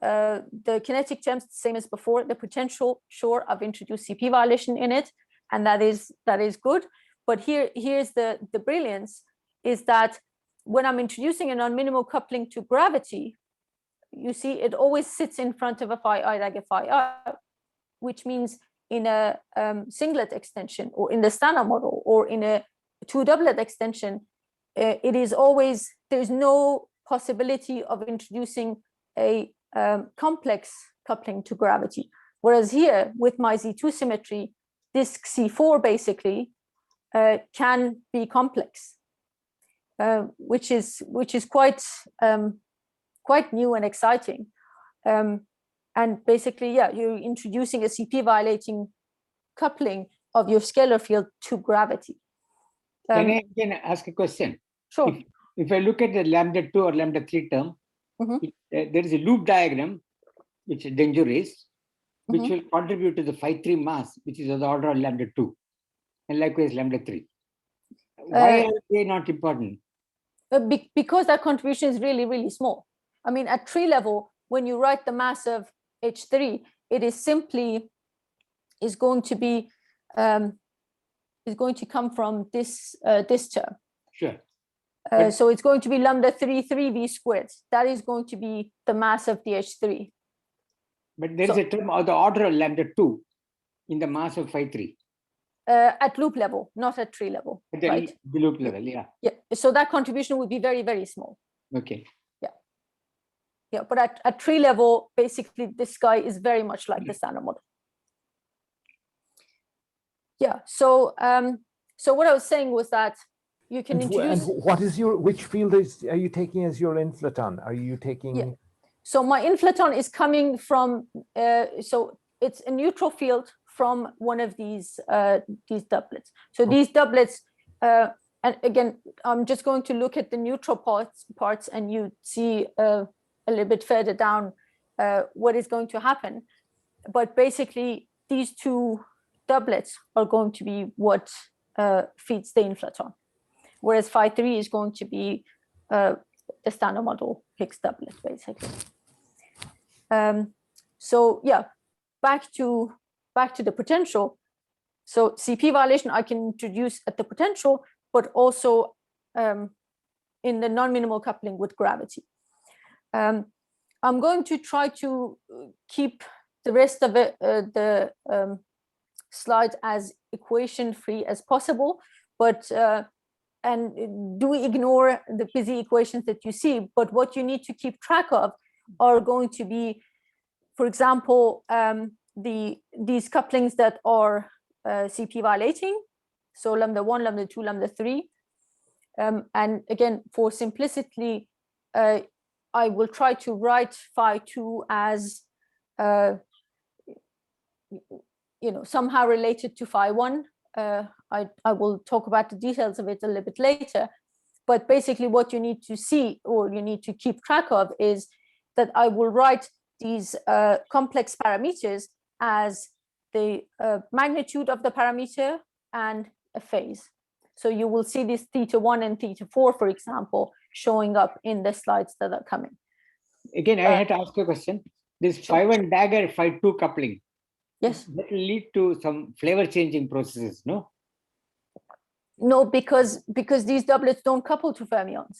the kinetic terms, same as before, the potential, sure, I've introduced CP violation in it, and that is good. But here's the brilliance, is that when I'm introducing a non-minimal coupling to gravity, you see it always sits in front of a phi I dagger phi I, which means in a singlet extension, or in the standard model, or in a two doublet extension, it is always, there's no possibility of introducing a complex coupling to gravity. Whereas here with my Z2 symmetry, disk C4 basically can be complex, which is quite new and exciting. And basically, yeah, you're introducing a CP-violating coupling of your scalar field to gravity. Can I again ask a question? Sure. If I look at the lambda 2 or lambda 3 term, there is a loop diagram, which Denjo raised, which will contribute to the phi 3 mass, which is of the order of lambda 2, and likewise lambda 3. Why are they not important? Because that contribution is really, really small. I mean, at tree level, when you write the mass of H3, it is simply going to be is going to come from this term. Sure. So it's going to be lambda 3 3v squared. That is going to be the mass of the H3. But there is a term of the order of lambda 2 in the mass of phi 3. At loop level, not at tree level. At the loop level, yeah. Yeah. So that contribution would be very, very small. Okay. Yeah, but at tree level, basically, this guy is very much like the standard model. Yeah. So, so what I was saying was that you can introduce. And what is which field are you taking as your inflaton? Are you taking? Yeah. So my inflaton is coming from. So it's a neutral field from one of these doublets. So these doublets. And again, I'm just going to look at the neutral parts, and you see a little bit further down what is going to happen. But basically, these two doublets are going to be what feeds the inflaton, whereas phi 3 is going to be the standard model Higgs doublet, basically. So yeah, back to the potential. So CP violation I can introduce at the potential, but also in the non-minimal coupling with gravity. I'm going to try to keep the rest of it, the slides as equation-free as possible, but and do ignore the busy equations that you see. But what you need to keep track of are going to be, for example, these couplings that are CP violating, so lambda 1, lambda 2, lambda 3. And again, for simplicity, I will try to write phi 2 as somehow related to phi 1. I will talk about the details of it a little bit later. But basically what you need to see, or you need to keep track of, is that I will write these complex parameters as the magnitude of the parameter and a phase. So you will see this theta 1 and theta 4, for example, showing up in the slides that are coming. Again, I had to ask a question. This phi 1 dagger, phi 2 coupling. Yes. That will lead to some flavor changing processes, no? No, because these doublets don't couple to fermions.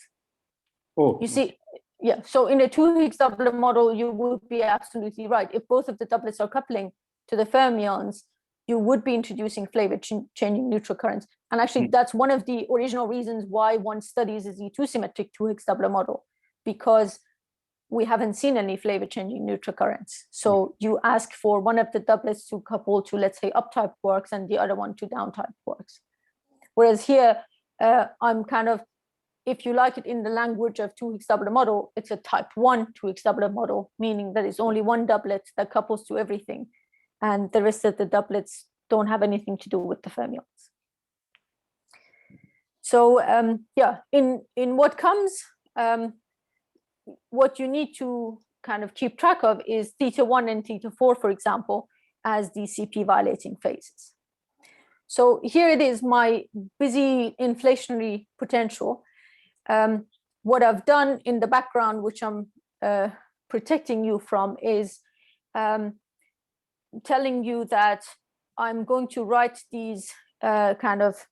Oh. You see, yeah. So in a 2 Higgs doublet model, you would be absolutely right. If both of the doublets are coupling to the fermions, you would be introducing flavor changing neutral currents. And actually, that's one of the original reasons why one studies a Z2 symmetric 2 Higgs doublet model, because we haven't seen any flavor changing neutral currents. So you ask for one of the doublets to couple to, let's say, up-type quarks and the other one to down-type quarks. Whereas here, I'm kind of, if you like it in the language of 2 Higgs doublet model, it's a type 1 2 Higgs doublet model, meaning that it's only one doublet that couples to everything. And the rest of the doublets don't have anything to do with the fermions. So yeah, in what comes, what you need to kind of keep track of is theta 1 and theta 4, for example, as the CP violating phases. So here it is, my busy inflationary potential. What I've done in the background, which I'm protecting you from, is telling you that I'm going to write these kind of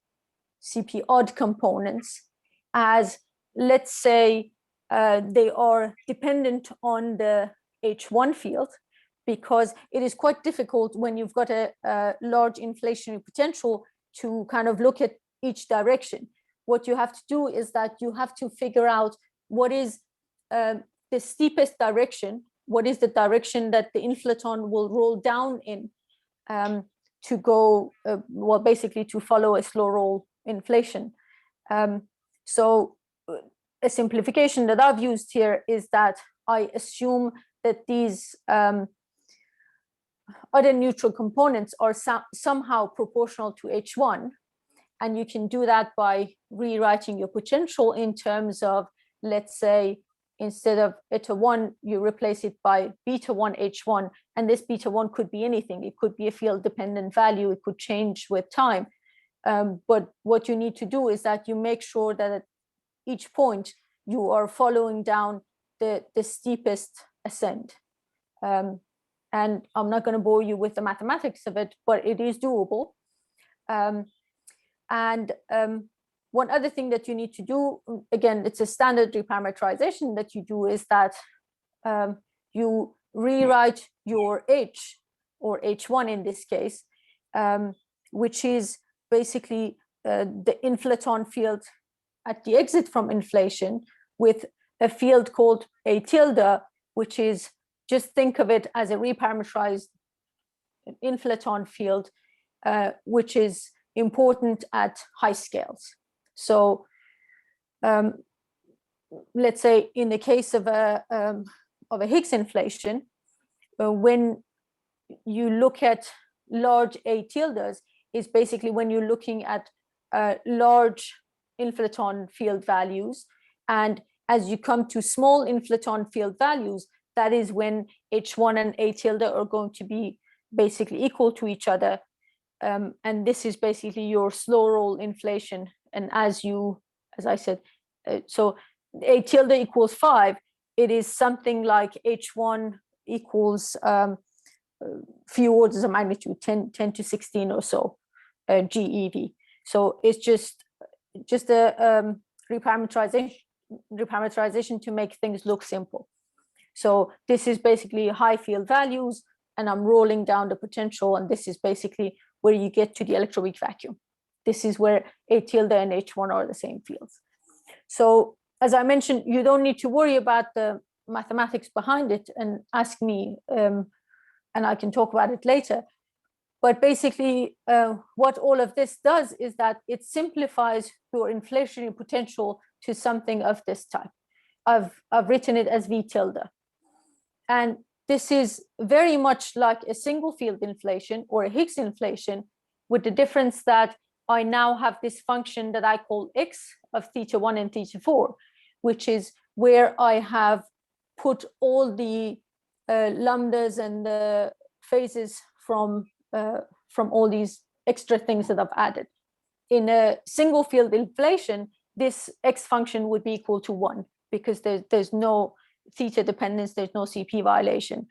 CP odd components as, let's say, they are dependent on the H1 field, because it is quite difficult when you've got a large inflationary potential to kind of look at each direction. What you have to do is that you have to figure out what is the steepest direction, what is the direction that the inflaton will roll down in to go, well, basically to follow a slow roll inflation. So a simplification that I've used here is that I assume that these other neutral components are somehow proportional to H1. And you can do that by rewriting your potential in terms of, let's say, instead of eta 1, you replace it by beta 1 H1. And this beta 1 could be anything. It could be a field dependent value. It could change with time. But what you need to do is that you make sure that at each point you are following down the steepest ascent. And I'm not going to bore you with the mathematics of it, but it is doable. One other thing that you need to do, again, it's a standard reparameterization that you do, is that you rewrite your H, or H1 in this case, which is basically the inflaton field at the exit from inflation, with a field called A tilde, which is, just think of it as a reparameterized inflaton field, which is important at high scales. So let's say in the case of a Higgs inflation, when you look at large A tildes, is basically when you're looking at large inflaton field values. And as you come to small inflaton field values, that is when H1 and A tilde are going to be basically equal to each other. And this is basically your slow roll inflation. And as I said, so A tilde equals 5, it is something like H1 equals few orders of magnitude, 10 to 16 or so, GeV. So it's just a reparameterization to make things look simple. So this is basically high field values, and I'm rolling down the potential, and this is basically where you get to the electroweak vacuum. This is where A tilde and H1 are the same fields. So as I mentioned, you don't need to worry about the mathematics behind it, and ask me, and I can talk about it later. But basically, what all of this does is that it simplifies your inflationary potential to something of this type. I've written it as V tilde. And this is very much like a single field inflation or a Higgs inflation, with the difference that I now have this function that I call x of theta 1 and theta 4, which is where I have put all the lambdas and the phases from all these extra things that I've added. In a single field inflation, this x function would be equal to 1, because there's no theta dependence, there's no CP violation.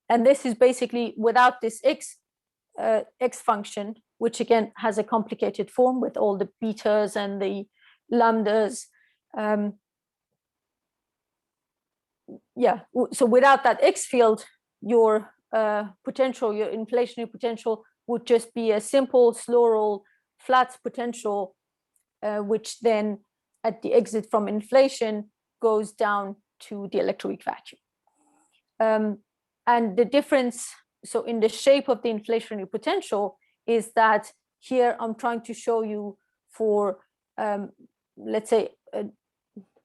And this is basically without this x function, which again has a complicated form with all the betas and the lambdas. So without that x field, your potential, your inflationary potential would just be a simple slow roll flat potential, which then at the exit from inflation goes down to the electroweak vacuum. And the difference, so in the shape of the inflationary potential, is that here I'm trying to show you for, let's say,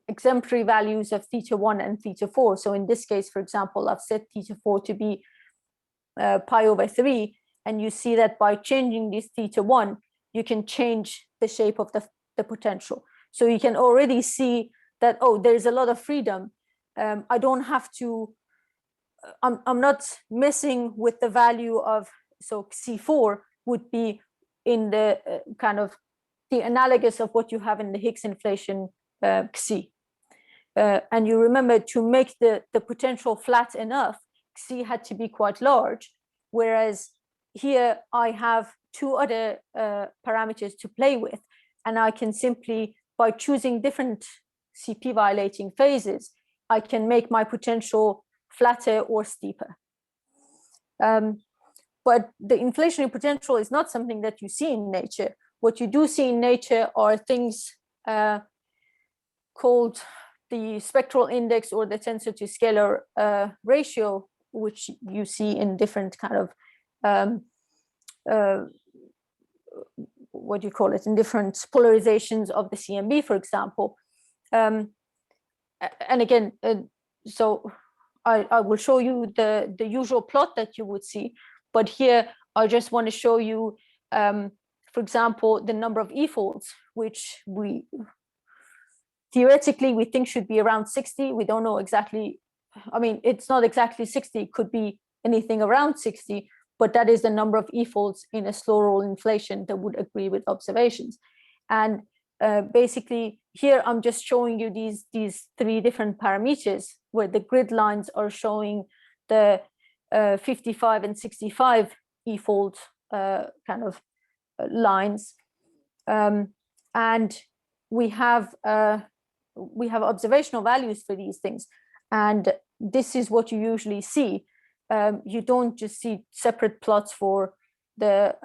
exemplary values of theta 1 and theta 4. So in this case, for example, I've set theta 4 to be pi over 3, and you see that by changing this theta 1, you can change the shape of the potential. So you can already see that, oh, there's a lot of freedom. I don't have to, I'm not messing with the value of, so C4 would be in the kind of the analogous of what you have in the Higgs inflation Xi. And you remember, to make the potential flat enough, Xi had to be quite large, whereas here I have two other parameters to play with, and I can simply, by choosing different CP violating phases, I can make my potential flatter or steeper. But the inflationary potential is not something that you see in nature. What you do see in nature are things called the spectral index or the tensor to scalar ratio, which you see in different kind of what do you call it, in different polarizations of the CMB, for example. And again, so I will show you the usual plot that you would see, but here I just want to show you, for example, the number of E-folds, which we theoretically we think should be around 60. We don't know exactly. I mean, it's not exactly 60. It could be anything around 60, but that is the number of E-folds in a slow roll inflation that would agree with observations. And basically here I'm just showing you these three different parameters where the grid lines are showing the 55 and 65 E-fold kind of lines, and we have observational values for these things, and this is what you usually see. You don't just see separate plots for the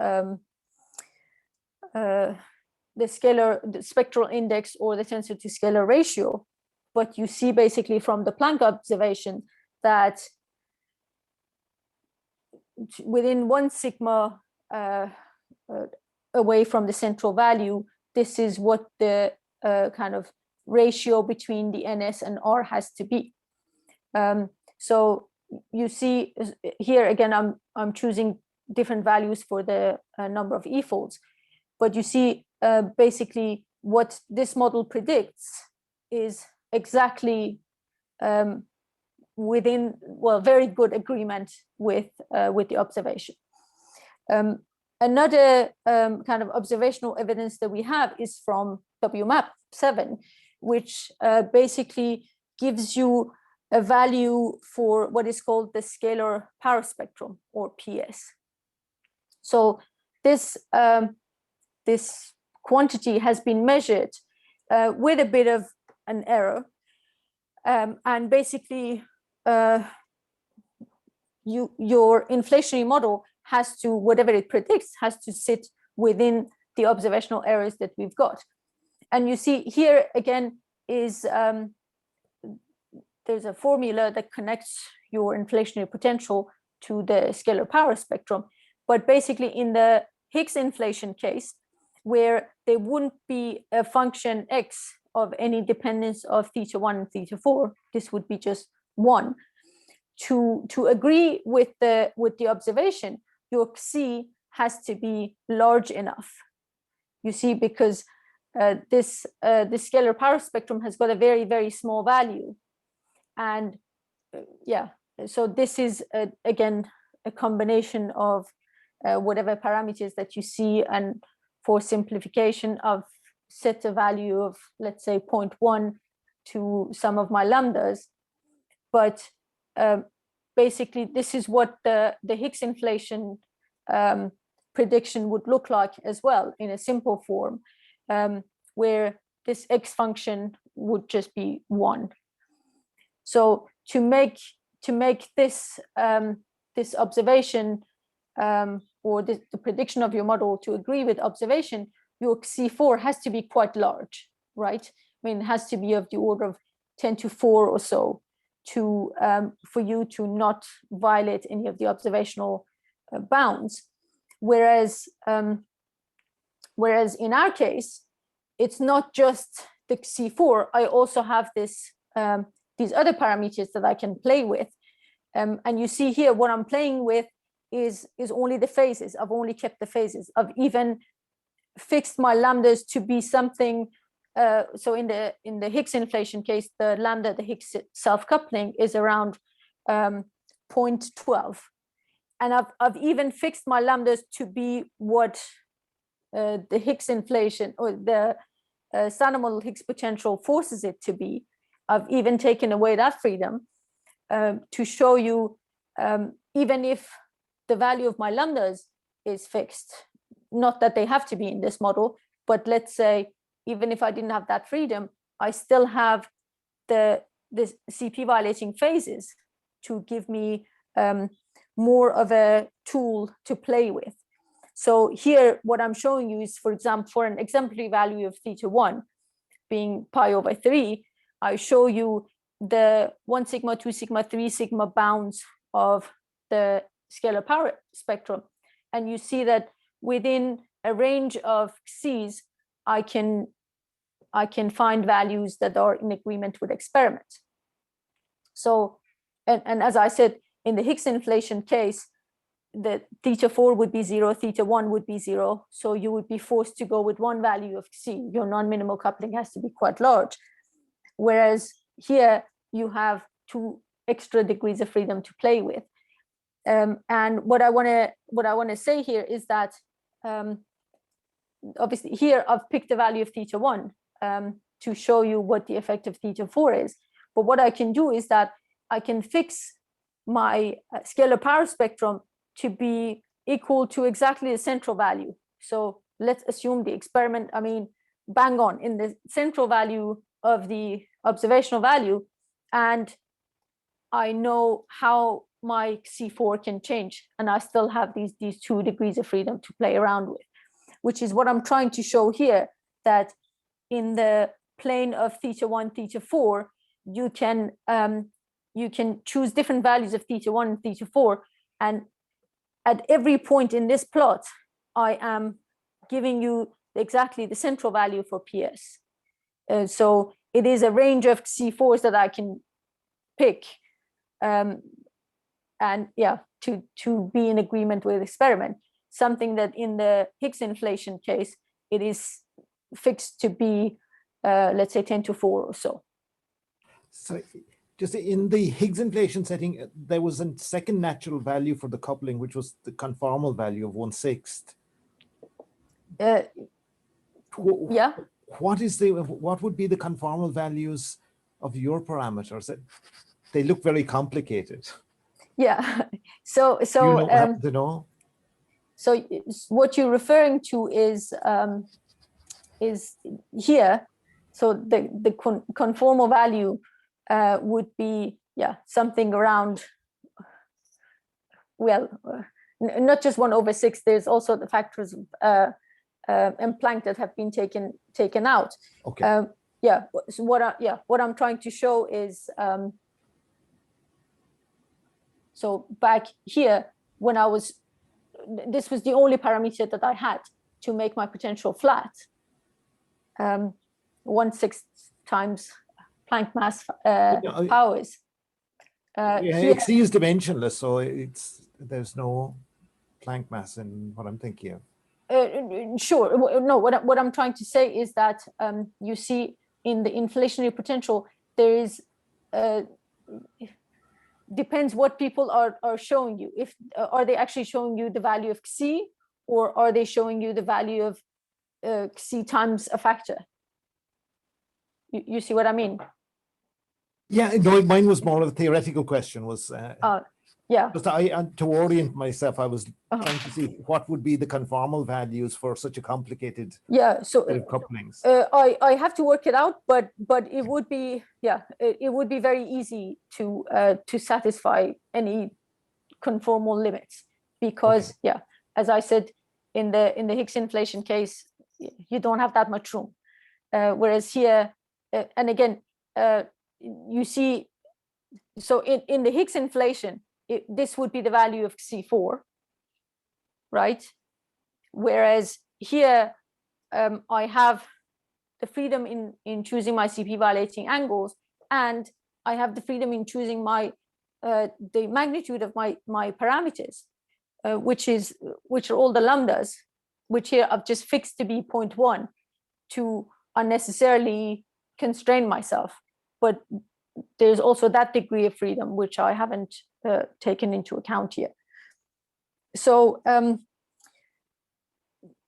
spectral index or the tensor to scalar ratio, but you see basically from the Planck observation that within 1 sigma away from the central value, this is what the kind of ratio between the NS and R has to be. So you see here again, I'm choosing different values for the number of E-folds, but you see basically what this model predicts is exactly within, well, very good agreement with the observation. Another kind of observational evidence that we have is from WMAP7, which basically gives you a value for what is called the scalar power spectrum, or PS. So this this quantity has been measured with a bit of an error, and basically your inflationary model has to, whatever it predicts, has to sit within the observational errors that we've got. And you see here again is there's a formula that connects your inflationary potential to the scalar power spectrum. But basically in the Higgs inflation case, where there wouldn't be a function x of any dependence of θ1 and θ4, this would be just 1. To agree with the observation, your C has to be large enough. You see, because the scalar power spectrum has got a very, very small value. And yeah, so this is again a combination of whatever parameters that you see, and for simplification, I've set a value of, let's say, 0.1 to some of my lambdas. But basically, this is what the Higgs inflation prediction would look like as well, in a simple form, where this x function would just be 1. So to make this this observation or the prediction of your model to agree with observation, your C4 has to be quite large, right? I mean, it has to be of the order of 10 to 4 or so to for you to not violate any of the observational bounds. Whereas in our case, it's not just the C4. I also have this these other parameters that I can play with, and you see here what I'm playing with is only the phases. I've only kept the phases. I've even fixed my lambdas to be something. So in the Higgs inflation case, the lambda, the Higgs self-coupling, is around 0.12, and I've even fixed my lambdas to be what the Higgs inflation or the standard model Higgs potential forces it to be. I've even taken away that freedom to show you, even if the value of my lambdas is fixed, not that they have to be in this model, but let's say even if I didn't have that freedom, I still have the CP violating phases to give me more of a tool to play with. So here, what I'm showing you is, for example, for an exemplary value of θ1 being pi over 3, I show you the 1 sigma, 2 sigma, 3 sigma bounds of the scalar power spectrum. And you see that within a range of C's, I can find values that are in agreement with experiment. So, and as I said, in the Higgs inflation case, the θ4 would be 0, θ1 would be 0. So you would be forced to go with one value of C. Your non-minimal coupling has to be quite large. Whereas here you have 2 extra degrees of freedom to play with. And what I want to say here is that obviously here I've picked the value of θ1 to show you what the effect of θ4 is. But what I can do is that I can fix my scalar power spectrum to be equal to exactly the central value. So let's assume the experiment, I mean, bang on in the central value of the observational value, and I know how my C4 can change, and I still have these 2 degrees of freedom to play around with, which is what I'm trying to show here, that in the plane of θ1, θ4, you can choose different values of θ1 and θ4, and at every point in this plot, I am giving you exactly the central value for PS. So it is a range of C4s that I can pick, and yeah, to be in agreement with experiment. Something that in the Higgs inflation case, it is fixed to be, let's say 10 to 4 or so. So just in the Higgs inflation setting, there was a second natural value for the coupling, which was the conformal value of 1/6. Yeah. What would be the conformal values of your parameters? They look very complicated. Yeah. So happen to know? So what you're referring to is here. So the conformal value would be, yeah, something around, well, not just 1/6. There's also the factors and Planck that have been taken out. Okay. Yeah. So what I'm trying to show is, so back here when this was the only parameter that I had to make my potential flat. 1/6 times Planck mass powers. Xe is dimensionless, so there's no Planck mass in what I'm thinking of. Sure. No, what I'm trying to say is that you see in the inflationary potential, there is depends what people are showing you. If are they actually showing you the value of Xe, or are they showing you the value of Xe times a factor? You see what I mean? Yeah, no, mine was more of a theoretical question. Yeah. Just to orient myself, I was trying to see what would be the conformal values for such a complicated set of couplings. I have to work it out, but it would be, yeah, it would be very easy to satisfy any conformal limits, because yeah, as I said, in the Higgs inflation case, you don't have that much room, whereas here, and again, you see, so in the Higgs inflation, this would be the value of C4, right? Whereas here, I have the freedom in choosing my CP violating angles, and I have the freedom in choosing my the magnitude of my parameters, which are all the lambdas, which here I've just fixed to be 0.1 to unnecessarily constrain myself. But there's also that degree of freedom which I haven't taken into account here. So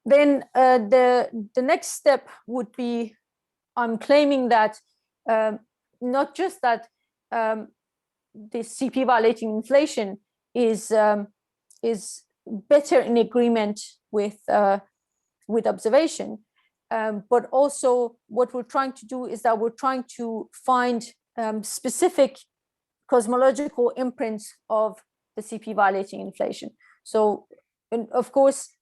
then the next step would be, I'm claiming that not just that this CP violating inflation is better in agreement with observation, but also what we're trying to do is that we're trying to find specific cosmological imprints of the CP violating inflation. So, and of course,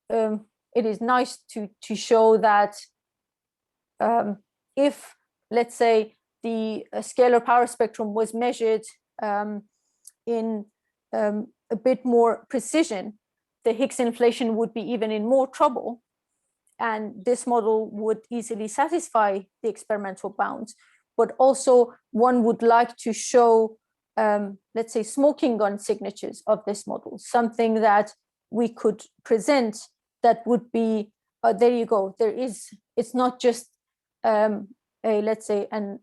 it is nice to show that if, let's say, the scalar power spectrum was measured in a bit more precision, the Higgs inflation would be even in more trouble. And this model would easily satisfy the experimental bounds. But also one would like to show, let's say, smoking gun signatures of this model, something that we could present that would be, there you go, it's not just let's say, an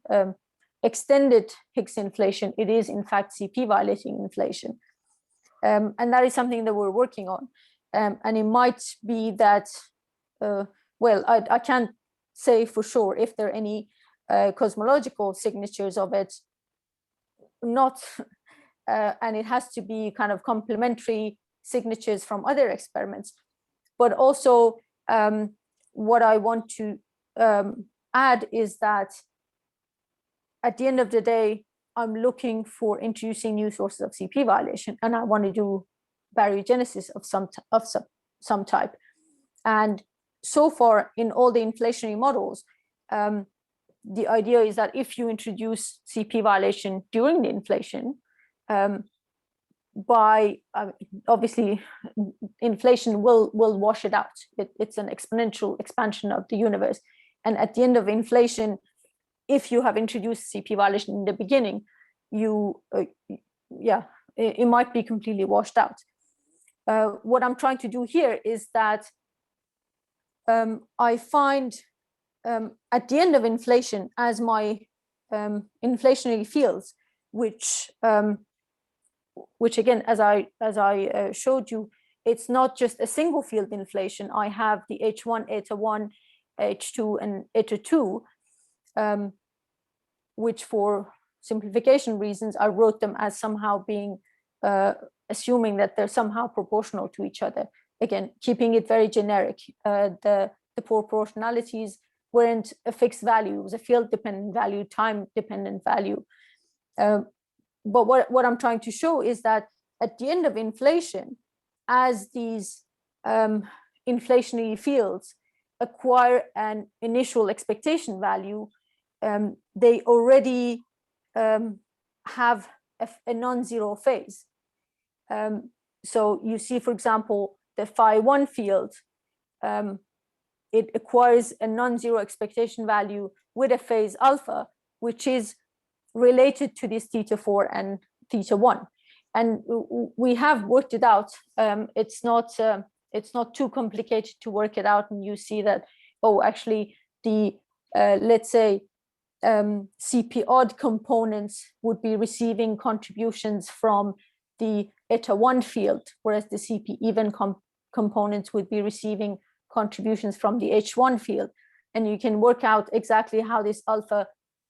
extended Higgs inflation, it is in fact CP violating inflation. And that is something that we're working on. And it might be that, well, I can't say for sure if there are any cosmological signatures of it, not, and it has to be kind of complementary signatures from other experiments. But also what I want to add is that at the end of the day, I'm looking for introducing new sources of CP violation, and I want to do baryogenesis of some type. And so far in all the inflationary models, the idea is that if you introduce CP violation during the inflation, obviously inflation will wash it out. It's an exponential expansion of the universe. And at the end of inflation, if you have introduced CP violation in the beginning, it might be completely washed out. What I'm trying to do here is that I find at the end of inflation, as my inflationary fields, which again, as I showed you, it's not just a single field inflation. I have the H1, eta 1, H2, and eta 2, which for simplification reasons, I wrote them as somehow being, assuming that they're somehow proportional to each other. Again, keeping it very generic. The proportionalities weren't a fixed value, it was a field-dependent value, time-dependent value. But what I'm trying to show is that at the end of inflation, as these inflationary fields acquire an initial expectation value, they already have a non-zero phase. So you see, for example, the phi 1 field, it acquires a non-zero expectation value with a phase alpha, which is related to this theta 4 and theta 1. And we have worked it out. It's not too complicated to work it out. And you see that, oh, actually the, let's say, CP odd components would be receiving contributions from the eta 1 field, whereas the CP even components would be receiving contributions from the H1 field. And you can work out exactly how this alpha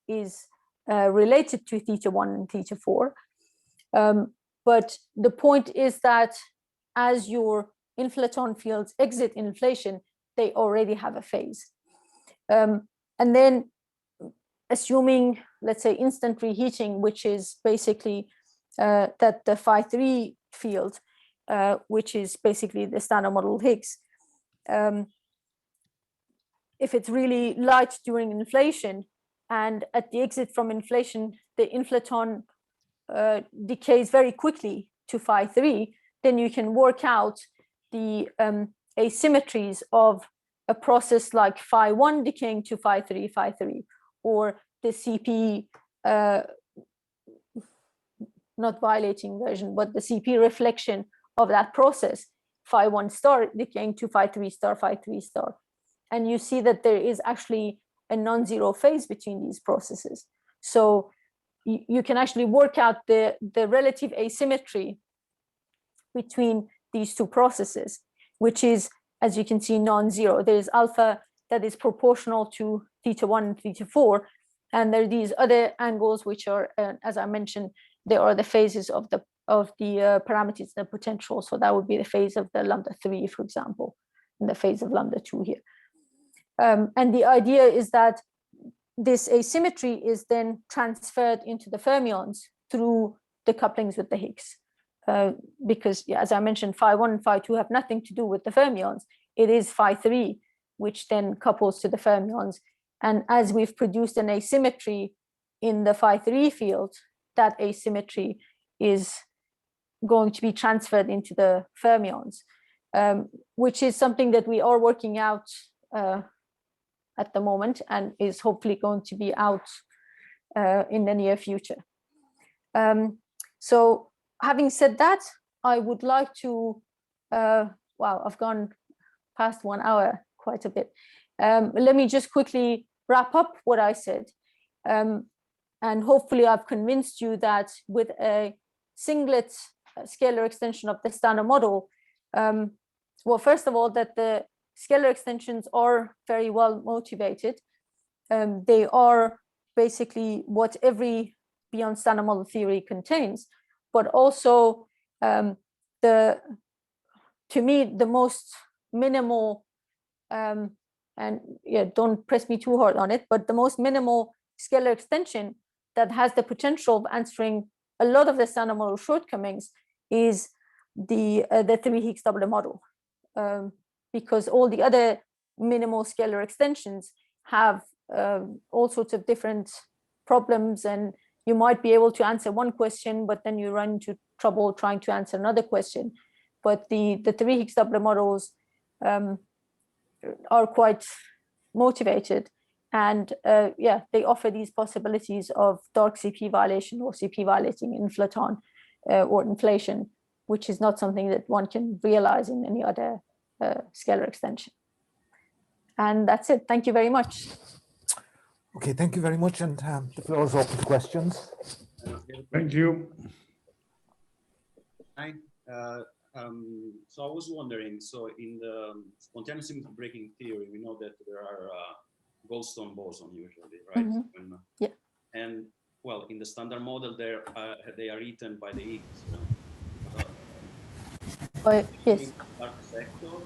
is related to theta 1 and theta 4. But the point is that as your inflaton fields exit inflation, they already have a phase. And then assuming, let's say, instant reheating, which is basically that the phi 3 field, which is basically the standard model Higgs, if it's really light during inflation, and at the exit from inflation, the inflaton decays very quickly to phi 3, then you can work out the asymmetries of a process like phi 1 decaying to phi 3, or the CP, not violating version, but the CP reflection of that process, phi 1 star decaying to phi 3 star, phi 3 star. And you see that there is actually a non-zero phase between these processes. So you can actually work out the relative asymmetry between these two processes, which is, as you can see, non-zero. There is alpha that is proportional to theta 1 and theta 4, and there are these other angles which are, as I mentioned, they are the phases of the parameters, the potential. So that would be the phase of the lambda 3, for example, and the phase of lambda 2 here. And the idea is that this asymmetry is then transferred into the fermions through the couplings with the Higgs. Because, yeah, as I mentioned, phi 1 and phi 2 have nothing to do with the fermions. It is phi 3 which then couples to the fermions. And as we've produced an asymmetry in the phi3 field, that asymmetry is going to be transferred into the fermions, which is something that we are working out at the moment and is hopefully going to be out in the near future. So having said that, I would like to, wow, I've gone past 1 hour quite a bit. Let me just quickly wrap up what I said. And hopefully I've convinced you that with a singlet scalar extension of the standard model, well, first of all, that the scalar extensions are very well motivated. They are basically what every beyond standard model theory contains, but also to me, the most minimal, and yeah, don't press me too hard on it, but the most minimal scalar extension that has the potential of answering a lot of the standard model shortcomings is the 3 Higgs doublet model, because all the other minimal scalar extensions have all sorts of different problems, and you might be able to answer one question, but then you run into trouble trying to answer another question. But the 3 Higgs doublet models are quite motivated, and yeah, they offer these possibilities of dark CP violation or CP violating inflaton or inflation, which is not something that one can realize in any other scalar extension. And that's it. Thank you very much. Okay, thank you very much. And the floor is open to questions. Thank you. Hi. So I was wondering, so in the spontaneous breaking theory, we know that there are Goldstone boson usually, right? Mm-hmm. Yeah. And well, in the standard model, they are eaten by the Higgs. Yes. Dark sector.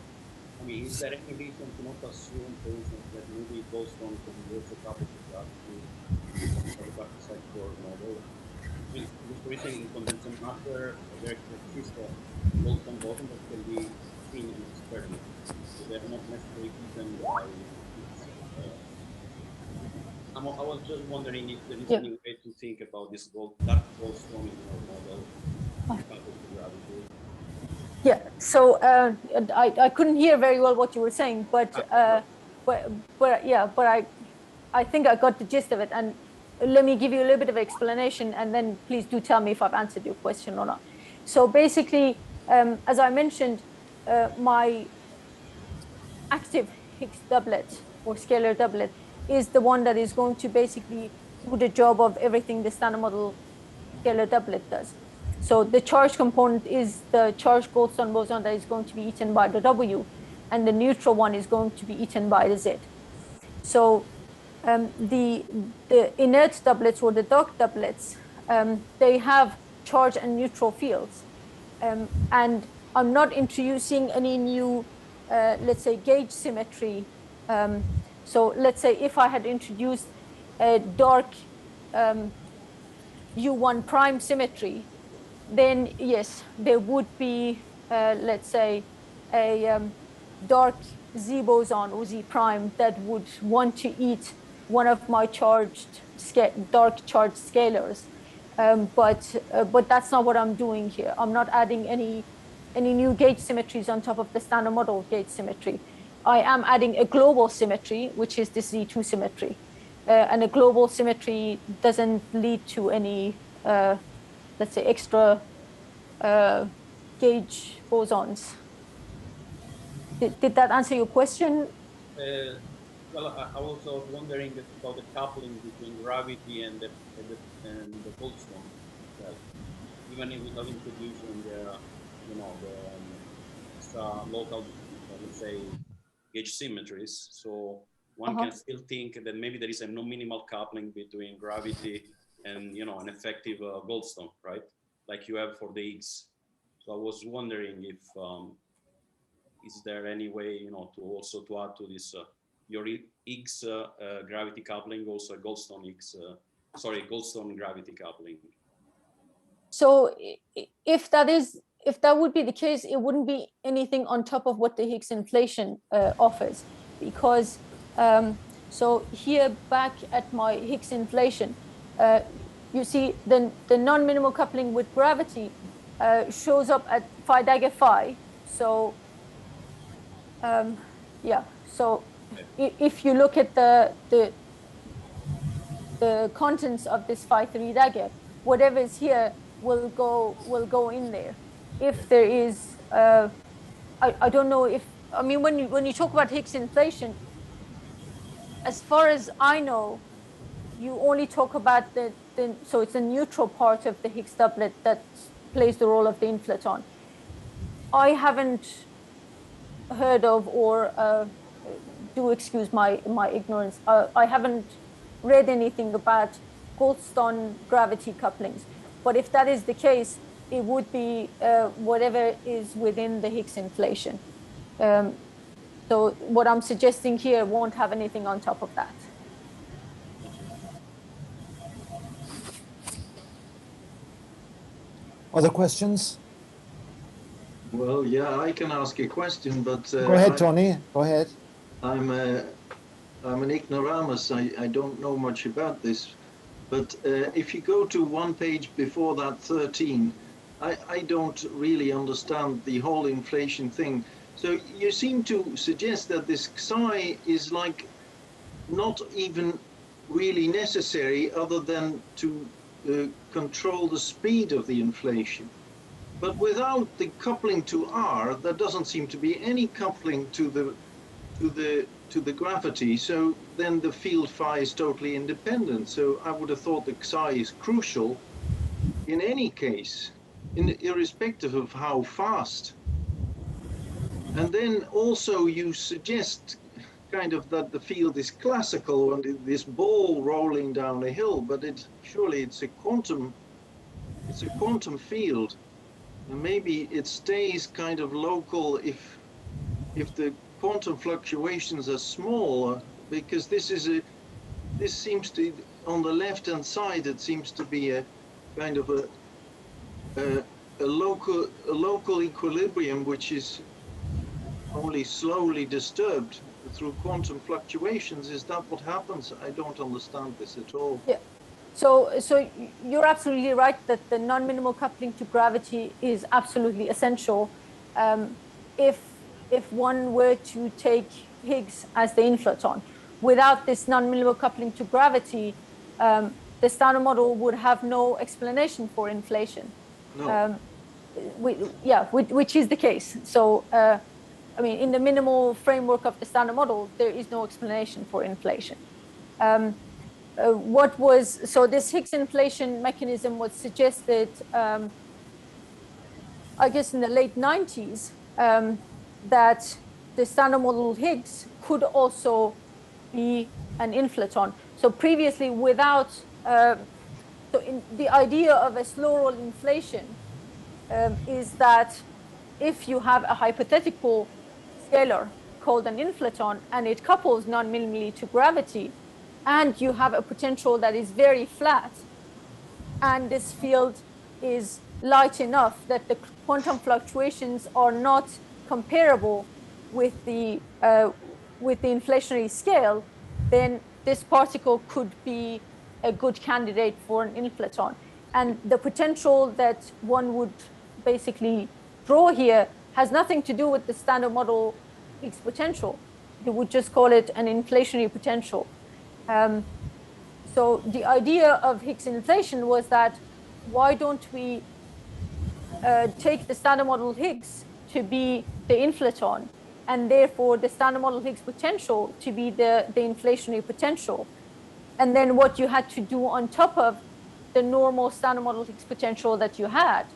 I mean, is there any reason to not assume, for instance, that maybe Goldstone could be also coupled to the dark sector model? I mean, just for instance, in condensed matter, there exists a Goldstone boson that can be seen in experiment. So they are not necessarily eaten by Higgs. I was just wondering if there is any way to think about this dark Goldstone in our model coupled to gravity. Yeah, so I couldn't hear very well what you were saying, but I think I got the gist of it. And let me give you a little bit of explanation, and then please do tell me if I've answered your question or not. So basically, as I mentioned, my active Higgs doublet or scalar doublet is the one that is going to basically do the job of everything the standard model scalar doublet does. So the charge component is the charged Goldstone boson that is going to be eaten by the W, and the neutral one is going to be eaten by the Z. So the inert doublets or the dark doublets, they have charge and neutral fields. And I'm not introducing any new, let's say, gauge symmetry. So let's say if I had introduced a dark U1 prime symmetry, then yes, there would be, let's say, a dark Z boson or Z prime that would want to eat one of my dark charged scalars. But that's not what I'm doing here. I'm not adding any new gauge symmetries on top of the standard model gauge symmetry. I am adding a global symmetry, which is the Z2 symmetry. And a global symmetry doesn't lead to any, let's say, extra gauge bosons. Did that answer your question? Well, I was wondering about the coupling between gravity and the Goldstone itself. Even if without introducing the local, let's say, gauge symmetries, so one can still think that maybe there is a non-minimal coupling between gravity and an effective Goldstone, right? Like you have for the Higgs. So I was wondering if is there any way to also add to this your Higgs gravity coupling, also Goldstone Higgs, Goldstone gravity coupling. So if that would be the case, it wouldn't be anything on top of what the Higgs inflation offers, because so here back at my Higgs inflation, you see the non-minimal coupling with gravity shows up at phi dagger phi. So yeah, so if you look at the contents of this phi 3 dagger, whatever is here will go in there. If there is, I don't know if, I mean, when you talk about Higgs inflation, as far as I know, you only talk about so it's a neutral part of the Higgs doublet that plays the role of the inflaton. I haven't heard of, or do excuse my ignorance, I haven't read anything about Goldstone gravity couplings. But if that is the case, it would be whatever is within the Higgs inflation. So what I'm suggesting here won't have anything on top of that. Other questions? Well, yeah, I can ask a question, but Go ahead, Tony. Go ahead. I'm an ignoramus. I don't know much about this, but if you go to one page before that 13, I don't really understand the whole inflation thing. So you seem to suggest that this psi is like not even really necessary other than to control the speed of the inflation. But without the coupling to R, there doesn't seem to be any coupling to the gravity. So then the field phi is totally independent. So I would have thought the psi is crucial in any case, irrespective of how fast. And then also you suggest kind of that the field is classical and this ball rolling down a hill, but surely it's a quantum field. And maybe it stays kind of local if the quantum fluctuations are small, because this seems to, on the left-hand side, it seems to be a kind of a local equilibrium which is only slowly disturbed through quantum fluctuations. Is that what happens? I don't understand this at all. Yeah. So you're absolutely right that the non-minimal coupling to gravity is absolutely essential. If one were to take Higgs as the inflaton, without this non-minimal coupling to gravity, the Standard Model would have no explanation for inflation. No. Which is the case. So, I mean, in the minimal framework of the Standard Model, there is no explanation for inflation. So this Higgs inflation mechanism was suggested, I guess in the late 90s, that the Standard Model Higgs could also be an inflaton. So previously without, the idea of a slow roll inflation is that if you have a hypothetical scalar called an inflaton and it couples non-minimally to gravity, and you have a potential that is very flat, and this field is light enough that the quantum fluctuations are not comparable with the inflationary scale, then this particle could be a good candidate for an inflaton. And the potential that one would basically draw here has nothing to do with the Standard Model Higgs potential. You would just call it an inflationary potential. So the idea of Higgs inflation was that why don't we take the Standard Model Higgs to be the inflaton, and therefore the Standard Model Higgs potential to be the inflationary potential. And then what you had to do on top of the normal Standard Model Higgs potential that you had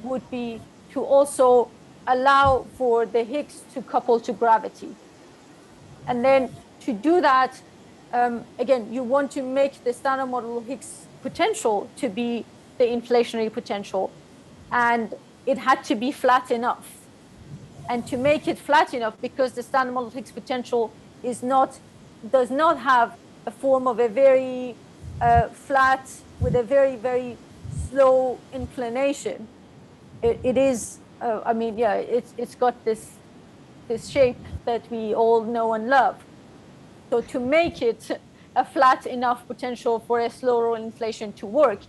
would be to also allow for the Higgs to couple to gravity. And then to do that, again, you want to make the Standard Model Higgs potential to be the inflationary potential. And it had to be flat enough. And to make it flat enough, because the Standard Model Higgs potential does not have a form of a very flat with a very, very slow inclination. It is, I mean, yeah, it's got this shape that we all know and love. So to make it a flat enough potential for a slow roll inflation to work,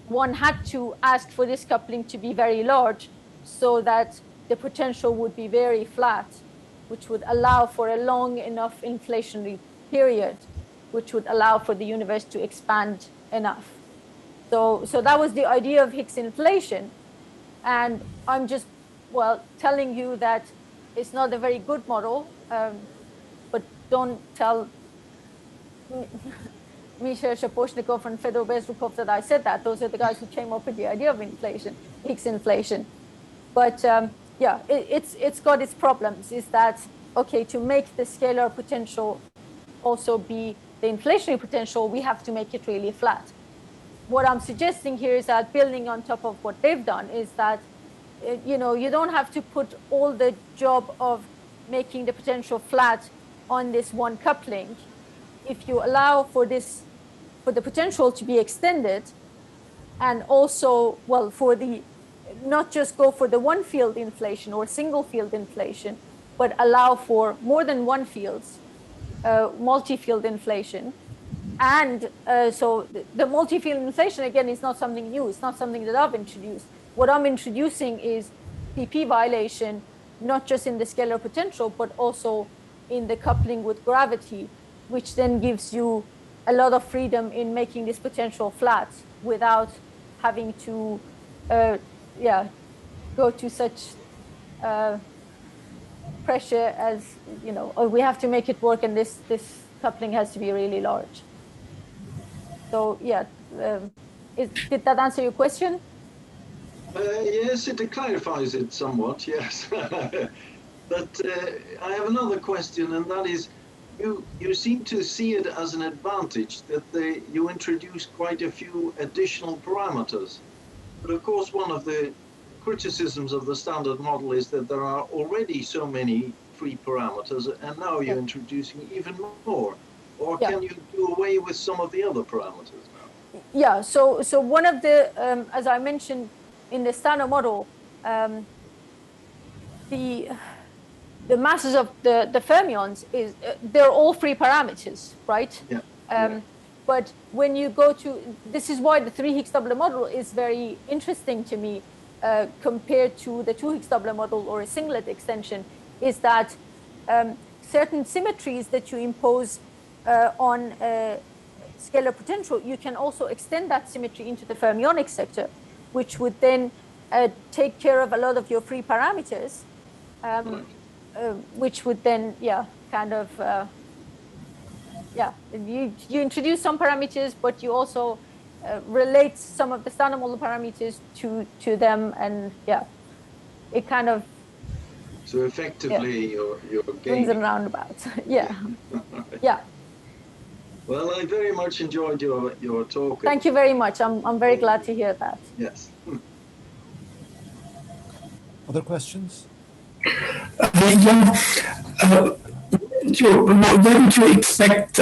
one had to ask for this coupling to be very large so that the potential would be very flat, which would allow for a long enough inflationary period, which would allow for the universe to expand enough. So that was the idea of Higgs inflation. And I'm just, well, telling you that it's not a very good model, but don't tell Misha Shaposhnikov and Fedor Bezrukov that I said that. Those are the guys who came up with the idea of inflation, Higgs inflation. But yeah, it's got its problems. Is that, okay, to make the scalar potential also be the inflationary potential, we have to make it really flat. What I'm suggesting here is that, building on top of what they've done, is that you know, you don't have to put all the job of making the potential flat on this one coupling. If you allow for this, for the potential to be extended, and also, well, for the, not just go for the one field inflation or single field inflation, but allow for more than one fields, multi-field inflation. And so the multi-field inflation, again, is not something new. It's not something that I've introduced. What I'm introducing is CP violation, not just in the scalar potential, but also in the coupling with gravity, which then gives you a lot of freedom in making this potential flat without having to, go to such pressure as, you know, or we have to make it work, and this coupling has to be really large. So yeah, did that answer your question? Yes, it clarifies it somewhat, yes. But I have another question, and that is, you seem to see it as an advantage that you introduce quite a few additional parameters. But of course, one of the criticisms of the standard model is that there are already so many free parameters, and now you're introducing even more. Or can you do away with some of the other parameters now? Yeah, so one of the, as I mentioned in the standard model, the masses of the fermions is, they're all free parameters, right? But when you go to, this is why the 3 Higgs doublet model is very interesting to me compared to the 2 Higgs doublet model or a singlet extension, is that certain symmetries that you impose on scalar potential, you can also extend that symmetry into the fermionic sector, which would then take care of a lot of your free parameters, which would then, kind of, you introduce some parameters, but you also relate some of the standard model parameters to them, and it kind of. So effectively, you're gaining. Swings and roundabouts, yeah. Well, I very much enjoyed your talk. Thank you very much. I'm very glad to hear that. Yes. Other questions? When do you expect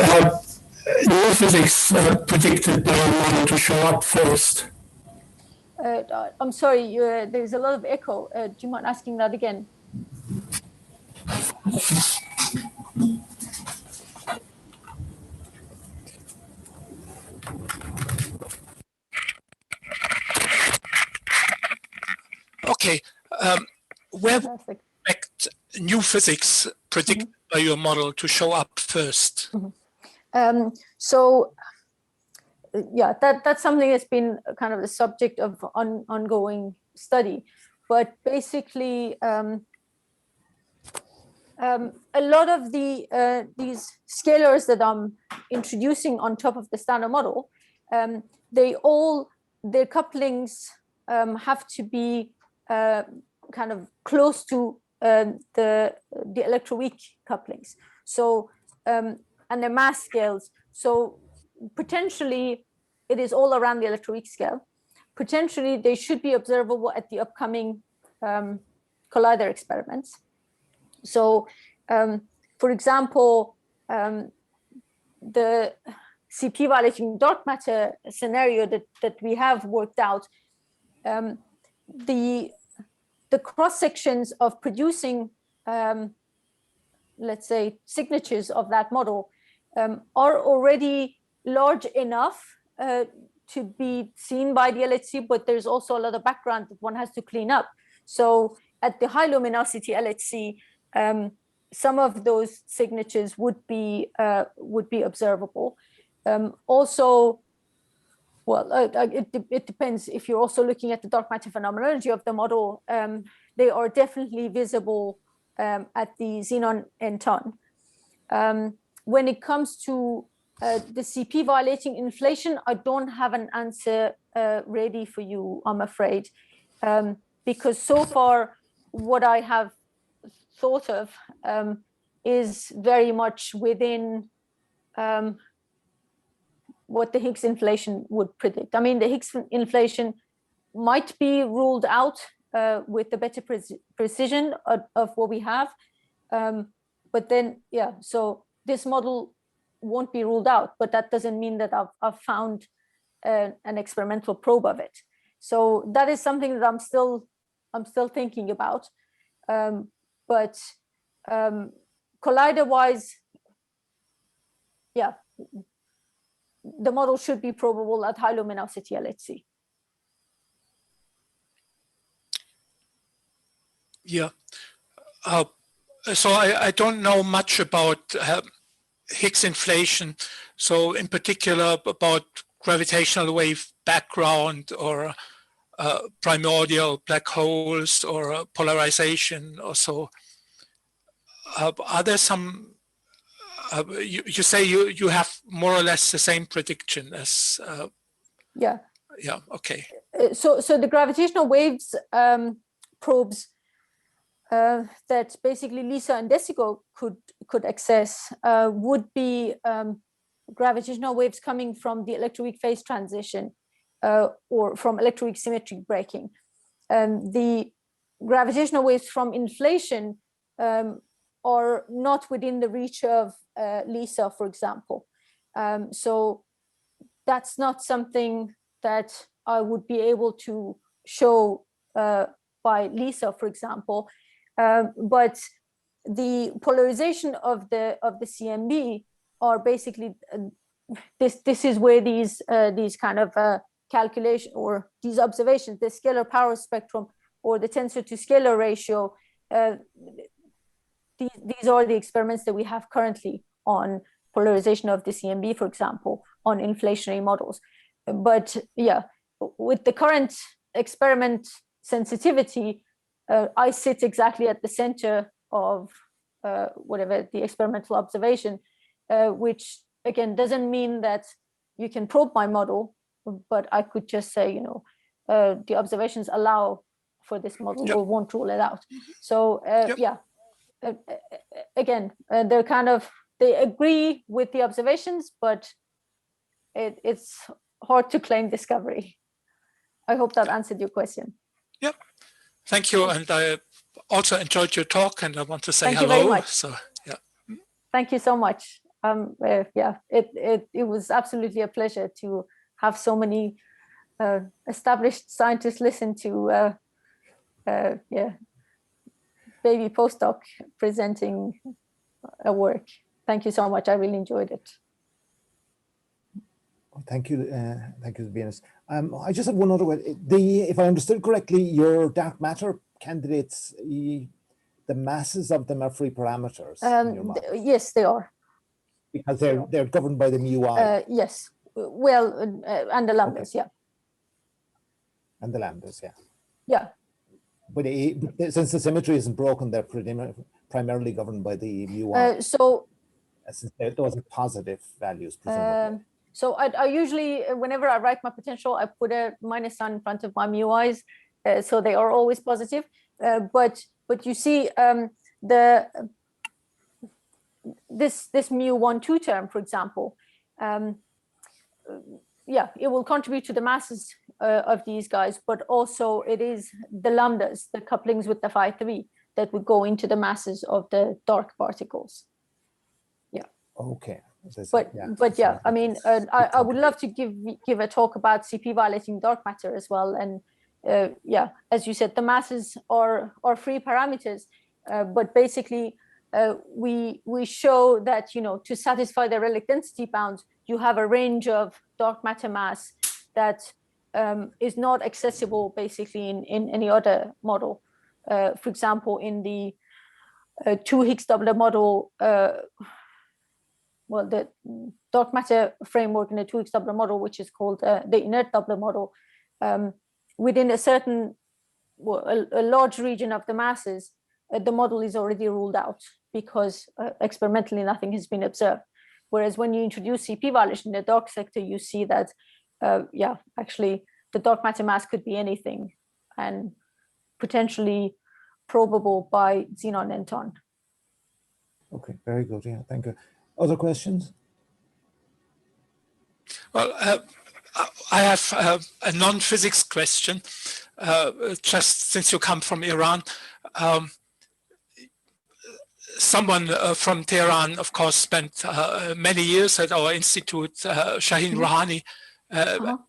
new physics predicted by your model to show up first? I'm sorry, there's a lot of echo. Do you mind asking that again? Okay. Where would you expect new physics predicted by your model to show up first? So, that's something that's been kind of the subject of ongoing study. But basically, a lot of these scalars that I'm introducing on top of the standard model, their couplings have to be kind of close to the electroweak couplings. So, and the mass scales. So potentially it is all around the electroweak scale. Potentially they should be observable at the upcoming collider experiments. So, for example, the CP violating dark matter scenario that we have worked out, the cross sections of producing, let's say, signatures of that model are already large enough to be seen by the LHC, but there's also a lot of background that one has to clean up. So at the high luminosity LHC, some of those signatures would be observable. Also, well, it depends. If you're also looking at the dark matter phenomenology of the model, they are definitely visible at the xenon n-ton. When it comes to the CP violating inflation, I don't have an answer ready for you, I'm afraid, because so far what I have thought of is very much within what the Higgs inflation would predict. I mean, the Higgs inflation might be ruled out with the better precision of what we have. But then, yeah, so this model won't be ruled out, but that doesn't mean that I've found an experimental probe of it. So that is something that I'm still thinking about. But collider-wise, yeah, the model should be probable at high luminosity LHC. Yeah. So I don't know much about Higgs inflation. So in particular about gravitational wave background or primordial black holes or polarization or so. Are there some, you say you have more or less the same prediction as, yeah, okay. So the gravitational waves probes that basically Lisa and Desigo could access would be gravitational waves coming from the electroweak phase transition or from electroweak symmetry breaking. The gravitational waves from inflation are not within the reach of Lisa, for example. So that's not something that I would be able to show by Lisa, for example. But the polarization of the CMB are basically this is where these kind of calculation or these observations, the scalar power spectrum or the tensor to scalar ratio, these are the experiments that we have currently on polarization of the CMB, for example, on inflationary models. But yeah, with the current experiment sensitivity, I sit exactly at the center of whatever the experimental observation, which again doesn't mean that you can probe my model, but I could just say, you know, the observations allow for this model, yep. or won't rule it out. So yep. yeah, again, they're kind of, they agree with the observations, but it's hard to claim discovery. I hope that answered your question. Yep. Thank you. And I also enjoyed your talk, and I want to say Thank hello. You very much. So yeah. Thank you so much. Yeah, it was absolutely a pleasure to have so many established scientists listen to yeah, baby postdoc presenting a work. Thank you so much. I really enjoyed it. Thank you, Venus. I just have one other one. If I understood correctly, your dark matter candidates, the masses of them are free parameters. In your model. Yes, they are. Because they're governed by the mu-I. Yes. Well, and the lambdas, okay. Yeah. And the lambdas, yeah. Yeah. But since the symmetry isn't broken, they're primarily governed by the mu-I. So since those are positive values, presumably. So I usually, whenever I write my potential, I put a minus sign in front of my mu-I's, so they are always positive. But you see, this mu12 term, for example, yeah, it will contribute to the masses of these guys, but also it is the lambdas, the couplings with the phi3, that would go into the masses of the dark particles. Yeah. Okay. But yeah, I mean, I would love to give a talk about CP violating dark matter as well. And yeah, as you said, the masses are free parameters, but basically we show that, to satisfy the relic density bounds, you have a range of dark matter mass that is not accessible basically in any other model. For example, in the 2 Higgs doublet model, the dark matter framework in the 2 Higgs doublet model, which is called the inert doublet model, within a certain, a large region of the masses, the model is already ruled out because experimentally nothing has been observed. Whereas when you introduce CP violation in the dark sector, you see that, actually the dark matter mass could be anything and potentially probable by xenon and ton. Okay, very good. Yeah, thank you. Other questions? Well, I have a non-physics question. Just since you come from Iran, someone from Tehran, of course, spent many years at our institute, Shaheen Rouhani.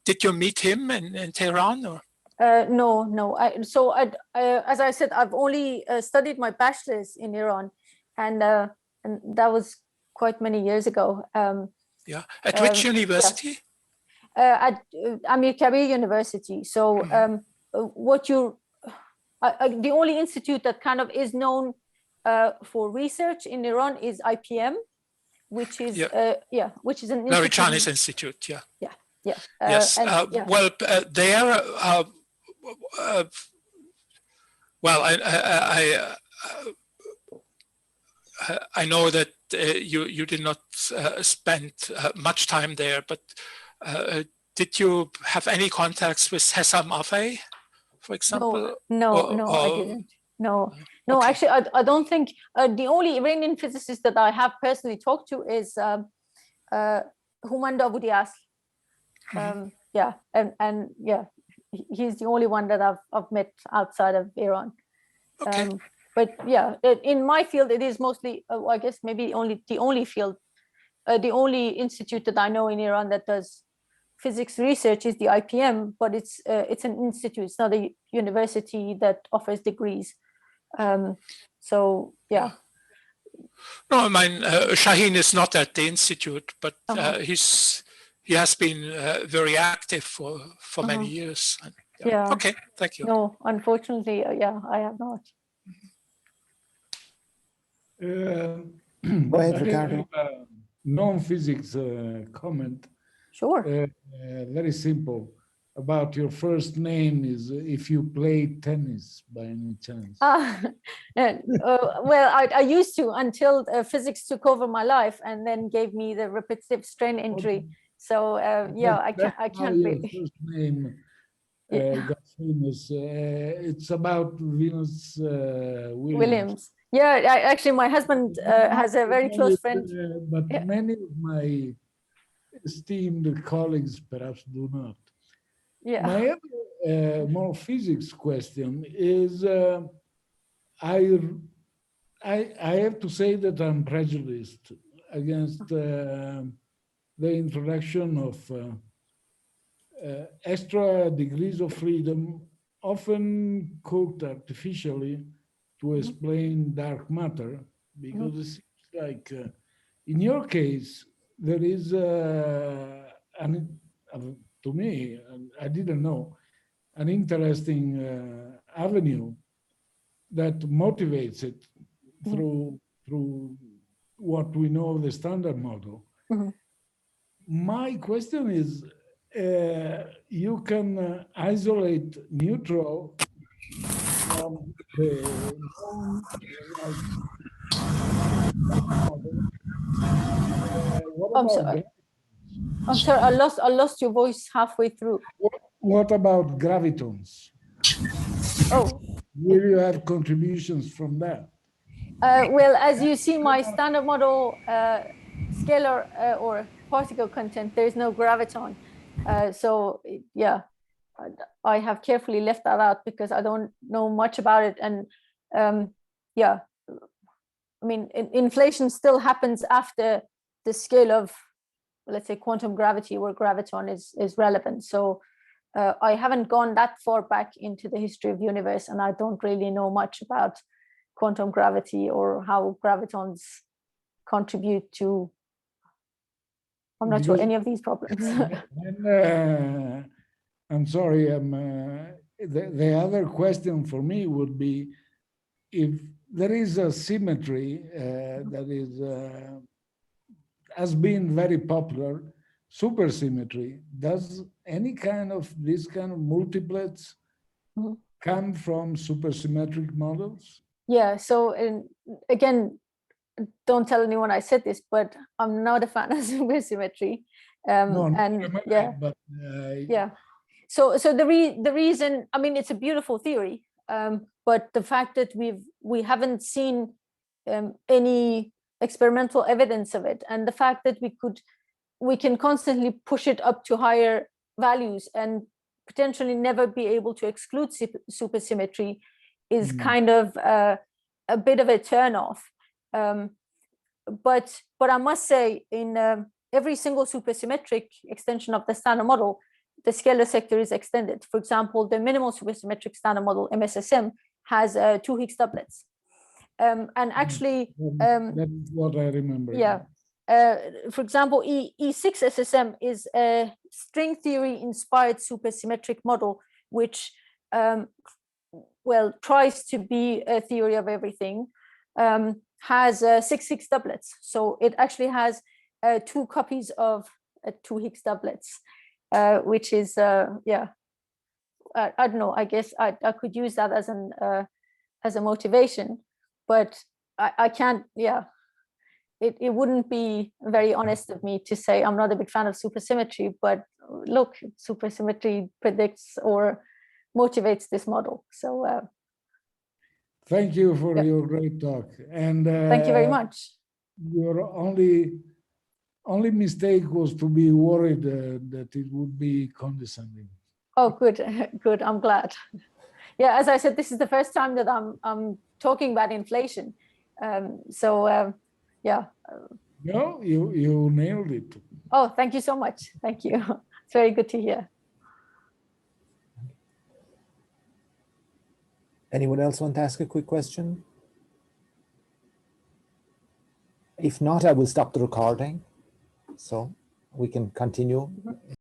Did you meet him in Tehran? Or? No. As I said, I've only studied my bachelor's in Iran, and that was quite many years ago. Yeah. At which university? At Amir Kabir University. So the only institute that kind of is known for research in Iran is IPM, which is which is an Very Chinese institute. Yeah. Yes. Well, there. Well, I know that you did not spend much time there, but did you have any contacts with Hessam Afei, for example? No, I didn't. No, okay. Actually, I don't think the only Iranian physicist that I have personally talked to is Houman Davudi Asl. He's the only one that I've met outside of Iran. Okay. But yeah, in my field, it is mostly, I guess, maybe the only field, the only institute that I know in Iran that does physics research is the IPM, but it's an institute. It's not a university that offers degrees. So yeah. No, I mean, Shaheen is not at the institute, but he has been very active for many years. Yeah. Okay, thank you. No, unfortunately, I have not. Go ahead, Ricardo. Non-physics comment. Sure. Very simple. About your first name is if you play tennis by any chance. Well, I used to until physics took over my life and then gave me the repetitive strain injury. Okay. So I can't really. Your first name got famous. It's about Venus Williams. Yeah, actually, my husband has a very close friend. But many of my esteemed colleagues perhaps do not. Yeah. My other more physics question is, I have to say that I'm prejudiced against the introduction of extra degrees of freedom, often cooked artificially to explain dark matter, because it seems like in your case, there is to me, I didn't know, an interesting avenue that motivates it through what we know of the standard model. My question is, you can isolate neutral from the I'm sorry, I lost your voice halfway through. What about gravitons? Oh. Will you have contributions from that? Well, as you see, my standard model scalar or particle content, there is no graviton. So yeah, I have carefully left that out because I don't know much about it. And yeah, I mean, inflation still happens after the scale of, let's say, quantum gravity, where graviton is relevant. So I haven't gone that far back into the history of the universe, and I don't really know much about quantum gravity or how gravitons contribute to, I'm not sure, any of these problems. I'm sorry, the other question for me would be, if there is a symmetry that is has been very popular, supersymmetry, does any kind of this kind of multiplets come from supersymmetric models? Yeah, so again, don't tell anyone I said this, but I'm not a fan of supersymmetry. No, and yeah, but yeah. So the reason, I mean, it's a beautiful theory, but the fact that we haven't seen any experimental evidence of it, and the fact that we can constantly push it up to higher values and potentially never be able to exclude supersymmetry is kind of a bit of a turnoff. But I must say, in every single supersymmetric extension of the standard model, the scalar sector is extended. For example, the minimal supersymmetric standard model, MSSM, has 2 Higgs doublets. And actually, that's what I remember. Yeah. For example, E6 SSM is a string theory inspired supersymmetric model, which well, tries to be a theory of everything, has 6 Higgs doublets. So it actually has 2 copies of 2 Higgs doublets, which is, yeah, I don't know, I guess I could use that as a motivation, but I can't, yeah. It wouldn't be very honest of me to say I'm not a big fan of supersymmetry, but look, supersymmetry predicts or motivates this model. So thank you for your great talk. And thank you very much. Your only mistake was to be worried that it would be condescending. Oh, good, good. I'm glad. Yeah, as I said, this is the first time that I'm talking about inflation. Yeah. No, you nailed it. Oh, thank you so much. Thank you. It's very good to hear. Anyone else want to ask a quick question? If not, I will stop the recording so we can continue.